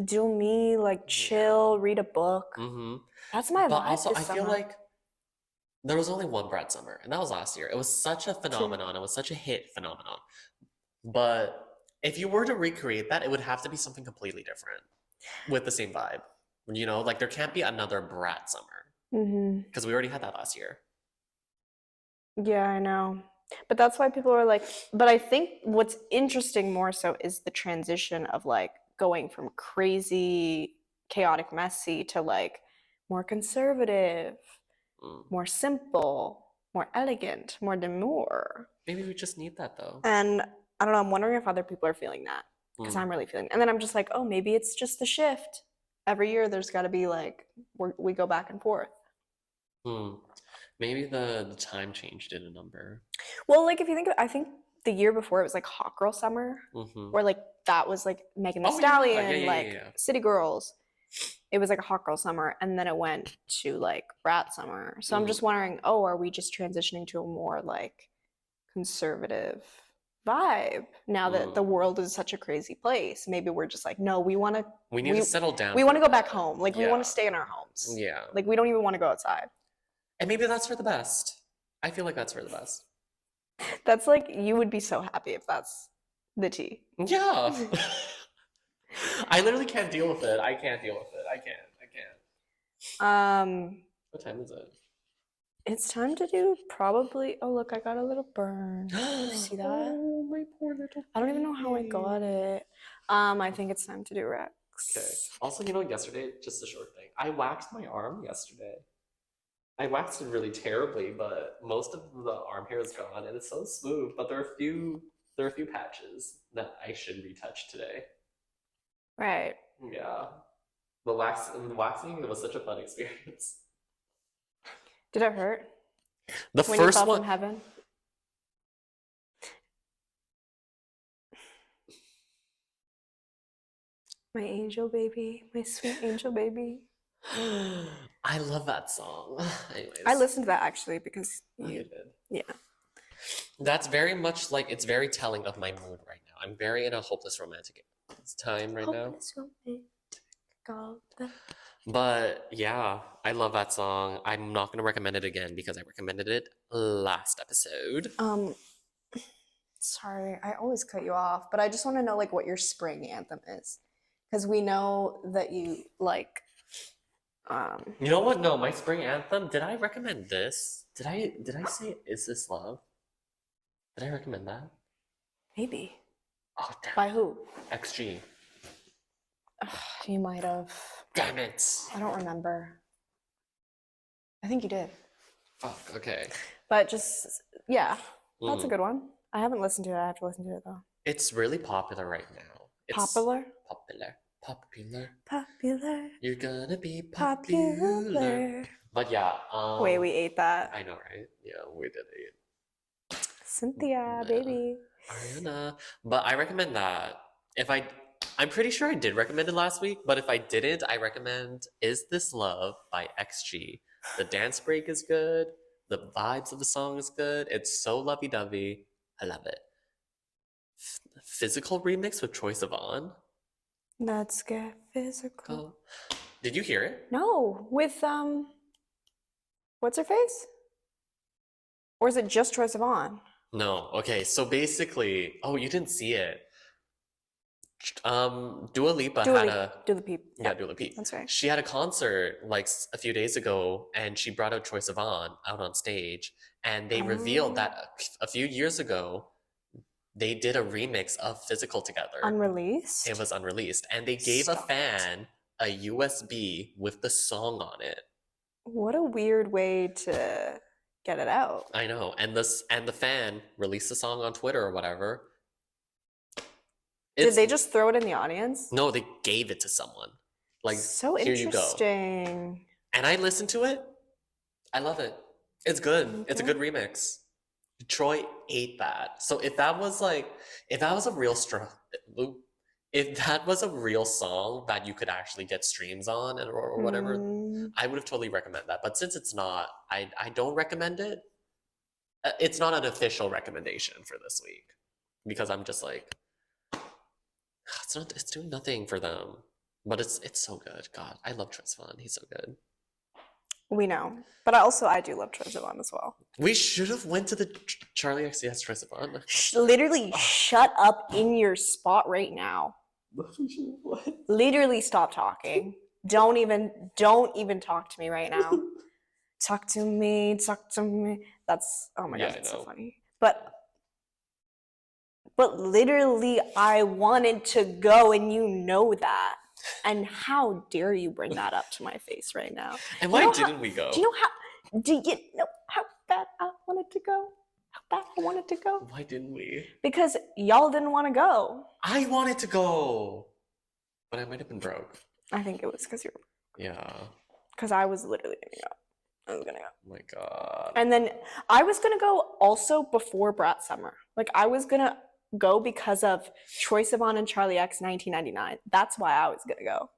do me, like chill, read a book. Mm-hmm. That's my But vibe also this I feel summer. like there was only one Brat Summer, and that was last year. It was such a phenomenon. It was such a hit phenomenon. But if you were to recreate that, it would have to be something completely different with the same vibe. You know, like there can't be another Brat Summer because we already had that last year. Yeah, I know. But that's why people are like, but I think what's interesting more so is the transition of like going from crazy, chaotic, messy to like more conservative, more simple, more elegant, more demure. Maybe we just need that though. And I don't know, I'm wondering if other people are feeling that because I'm really feeling it. And then I'm just like, oh, maybe it's just the shift. Every year there's got to be like, we go back and forth. Maybe the time change did a number. Well, like if you think of, I think the year before it was like Hot Girl Summer, where like that was like Megan Thee Stallion, like City Girls. It was like a Hot Girl Summer, and then it went to like Brat Summer. So I'm just wondering, oh, are we just transitioning to a more like conservative vibe now that the world is such a crazy place? Maybe we're just like, no, we need to settle down. We want to go back home. Like we want to stay in our homes. Yeah. Like we don't even want to go outside. And maybe that's for the best. I feel like that's for the best. That's like, you would be so happy if that's the tea. Yeah. I literally can't deal with it. I can't deal with it. I can't. What time is it? It's time to do probably, oh look, I got a little burn. You see that? Oh, my poor little I don't even know how I got it. I think it's time to do Rex. Okay. Also, you know, yesterday, just a short thing. I waxed my arm yesterday. I waxed it really terribly, but most of the arm hair is gone, and it's so smooth. But there are a few patches that I should retouch today. Right. Yeah. The waxing was such a fun experience. Did it hurt? The when first you fell one from heaven? My angel baby, my sweet angel baby. I love that song. Anyways. I listened to that actually because you did. Yeah. That's very much like, it's very telling of my mood right now. I'm very in a hopeless romantic time right now. But yeah, I love that song. I'm not going to recommend it again because I recommended it last episode. Sorry, I always cut you off, but I just want to know like what your spring anthem is, because we know that you like. You know what? No, my spring anthem. Did I recommend this? Did I say "Is This Love"? Did I recommend that? Maybe. Oh, damn. By who? XG. You might have. Damn it. I don't remember. I think you did. Fuck. Okay. But just that's a good one. I haven't listened to it. I have to listen to it though. It's really popular right now. It's popular. You're gonna be popular. But yeah. Wait, we ate that. I know, right? Yeah, we did eat. Cynthia, baby. Ariana. But I recommend that. I'm pretty sure I did recommend it last week, but if I didn't, I recommend Is This Love by XG. The dance break is good. The vibes of the song is good. It's so lovey-dovey. I love it. Physical remix with Troye Sivan. Let's get physical. Go. Did you hear it? No, with what's her face? Or is it just Troye Sivan? No. Okay, so basically, oh, you didn't see it. Dua Lipa had a Do the peep. yeah, Dua Lipa. That's right. She had a concert like a few days ago, and she brought out Troye Sivan out on stage, and they revealed that a few years ago they did a remix of Physical together. Unreleased? It was unreleased, and they gave a Stop it. fan a USB with the song on it. What a weird way to get it out. I know, and the fan released the song on Twitter or whatever. Did they just throw it in the audience? No, they gave it to someone. Like, so here you go. interesting. And I listened to it. I love it. It's good. Okay. It's a good remix. Troy ate that. So if that was a real if that was a real song that you could actually get streams on or whatever, I would have totally recommended that. But since it's not, I don't recommend it. It's not an official recommendation for this week because I'm just like, it's doing nothing for them. But it's so good. God, I love Troye Sivan. He's so good. We know. But I do love Troye Sivan as well. We should have went to the Charlie XCX Troye Sivan. Literally, shut up in your spot right now. What? Literally stop talking. Don't even talk to me right now. Talk to me. That's, oh my God, that's so funny. But literally, I wanted to go, and you know that. And how dare you bring that up to my face right now? And why didn't we go? Do you know how bad I wanted to go? How bad I wanted to go? Why didn't we? Because y'all didn't want to go. I wanted to go, but I might have been broke. I think it was because you were. Yeah. Because I was literally gonna go. I was gonna go. Oh my God. And then I was gonna go also before Brat Summer. Like I was gonna go because of Troye Sivan and Charlie X 1999. That's why I was gonna go.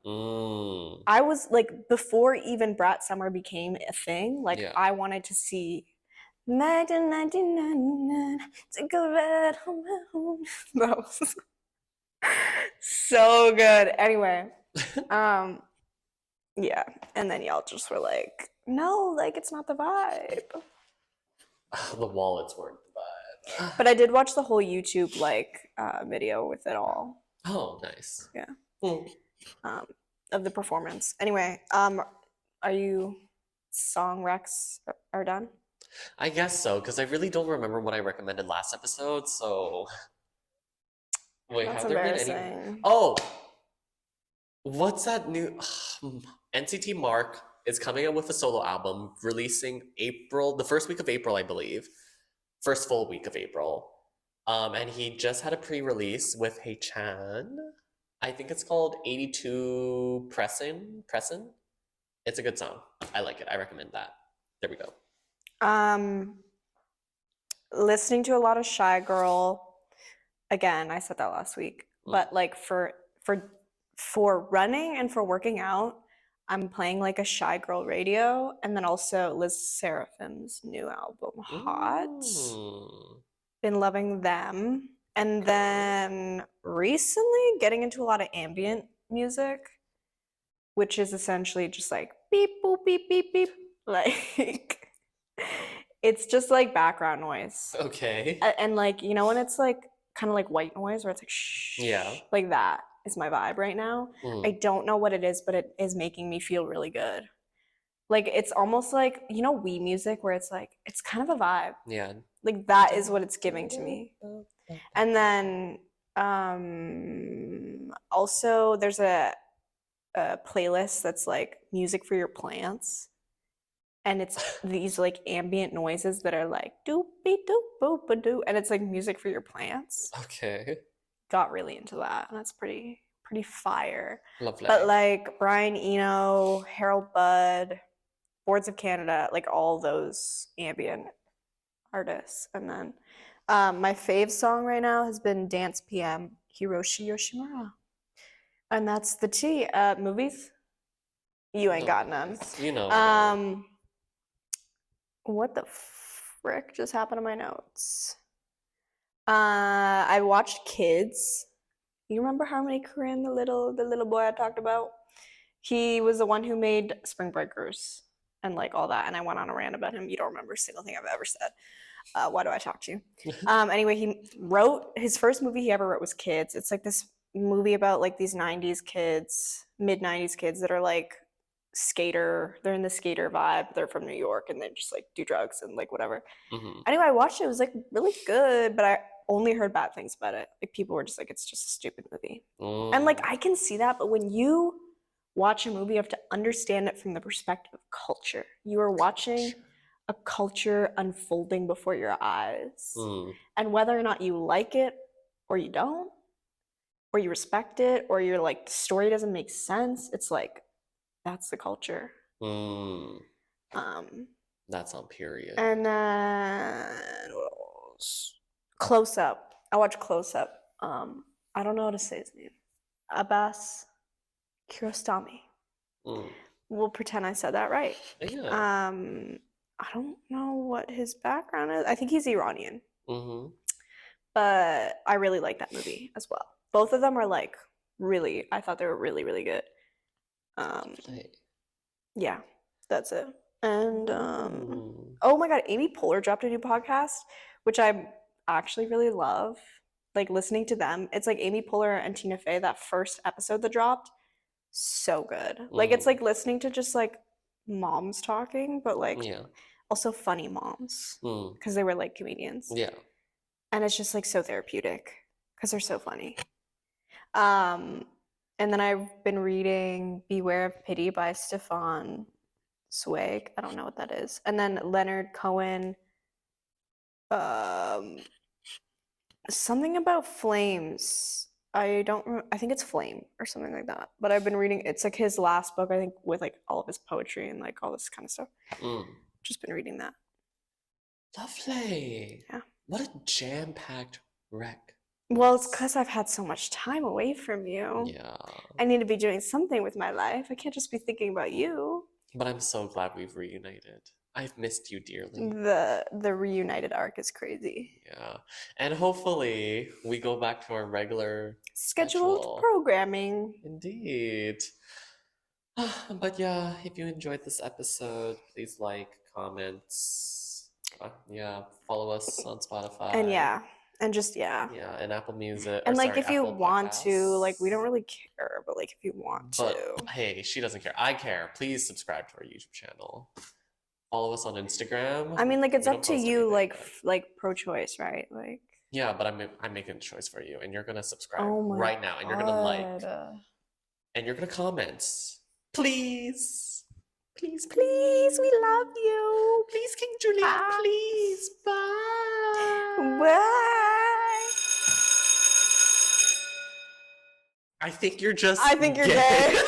I was like, before even Brat Summer became a thing, like I wanted to see 1999, take a ride home. That was so good. Anyway, yeah. And then y'all just were like, no, like it's not the vibe. The wallets weren't the vibe. But I did watch the whole YouTube like video with it all. Oh, nice. Yeah. Of the performance. Anyway, are you song recs are done? I guess so, because I really don't remember what I recommended last episode, so wait, That's have there been any? Oh, what's that new NCT Mark is coming out with a solo album, releasing the first week of April, I believe. First full week of April. And he just had a pre-release with Hey Chan. I think it's called 82 Pressin. It's a good song. I like it. I recommend that. There we go. Listening to a lot of Shy Girl. Again, I said that last week. But like for running and for working out, I'm playing like a Shy Girl radio, and then also Liz Seraphim's new album, Hot. Been loving them. And then recently getting into a lot of ambient music, which is essentially just like beep, boop, beep, beep, beep. Like, it's just like background noise. Okay. And like, you know, when it's like kind of like white noise where it's like shh. Yeah. Like that is my vibe right now. I don't know what it is, but it is making me feel really good. Like it's almost like, you know, Wii music where it's like, it's kind of a vibe. Yeah. Like that is what it's giving to me. And then also there's a playlist that's like music for your plants. And it's these like ambient noises that are like doopy doop boop a doo, and it's like music for your plants. Okay. Got really into that, and that's pretty fire. Lovely. But like Brian Eno, Harold Budd, Boards of Canada, like all those ambient artists. And then my fave song right now has been Dance PM, Hiroshi Yoshimura. And that's the T. Movies? You ain't got none. You know. What the frick just happened to my notes? I watched Kids. You remember Harmony Korine, the little boy I talked about? He was the one who made Spring Breakers and like all that. And I went on a rant about him. You don't remember a single thing I've ever said. Why do I talk to you? Anyway, he wrote his first movie he ever wrote was Kids. It's like this movie about like these 90s kids, mid 90s kids that are like they're in the skater vibe, they're from New York and they just like do drugs and like whatever. Anyway, I watched it. It was like really good, but I only heard bad things about it. Like people were just like, it's just a stupid movie. And like I can see that, but when you watch a movie, you have to understand it from the perspective of culture. You are watching a culture unfolding before your eyes. And whether or not you like it or you don't, or you respect it, or you're like, the story doesn't make sense, it's like, that's the culture. That's on period. And then what else? Close Up. I watched Close Up. I don't know how to say his name. Abbas Kiarostami. We'll pretend I said that right. Yeah. I don't know what his background is. I think he's Iranian. But I really like that movie as well. Both of them are like really, I thought they were really, really good. Yeah, that's it. And oh my god, Amy Poehler dropped a new podcast, which I actually really love. Like listening to them, it's like Amy Poehler and Tina Fey. That first episode that dropped, so good. Like it's like listening to just like moms talking, but like also funny moms because they were like comedians. Yeah, and it's just like so therapeutic because they're so funny. And then I've been reading Beware of Pity by Stefan Zweig. I don't know what that is. And then Leonard Cohen, something about flames. I think it's Flame or something like that. But I've been reading, it's like his last book, I think, with like all of his poetry and like all this kind of stuff. Just been reading that. Lovely. Yeah. What a jam-packed wreck. Well, it's because I've had so much time away from you. Yeah. I need to be doing something with my life. I can't just be thinking about you. But I'm so glad we've reunited. I've missed you dearly. The reunited arc is crazy. Yeah. And hopefully we go back to our regular scheduled programming. Indeed. But yeah, if you enjoyed this episode, please like, comments, follow us on Spotify. And and Apple Music. And like, if you want to, like, we don't really care, but like, if you want to. Hey, she doesn't care. I care. Please subscribe to our YouTube channel. Follow us on Instagram. I mean, like, it's up to you, like pro-choice, right? Like. Yeah, but I'm making a choice for you, and you're gonna subscribe right now, and you're gonna like, and you're gonna comment. Please, please, please, we love you. Please, King Julian, please, bye. Bye. I think you're just. I think you're gay.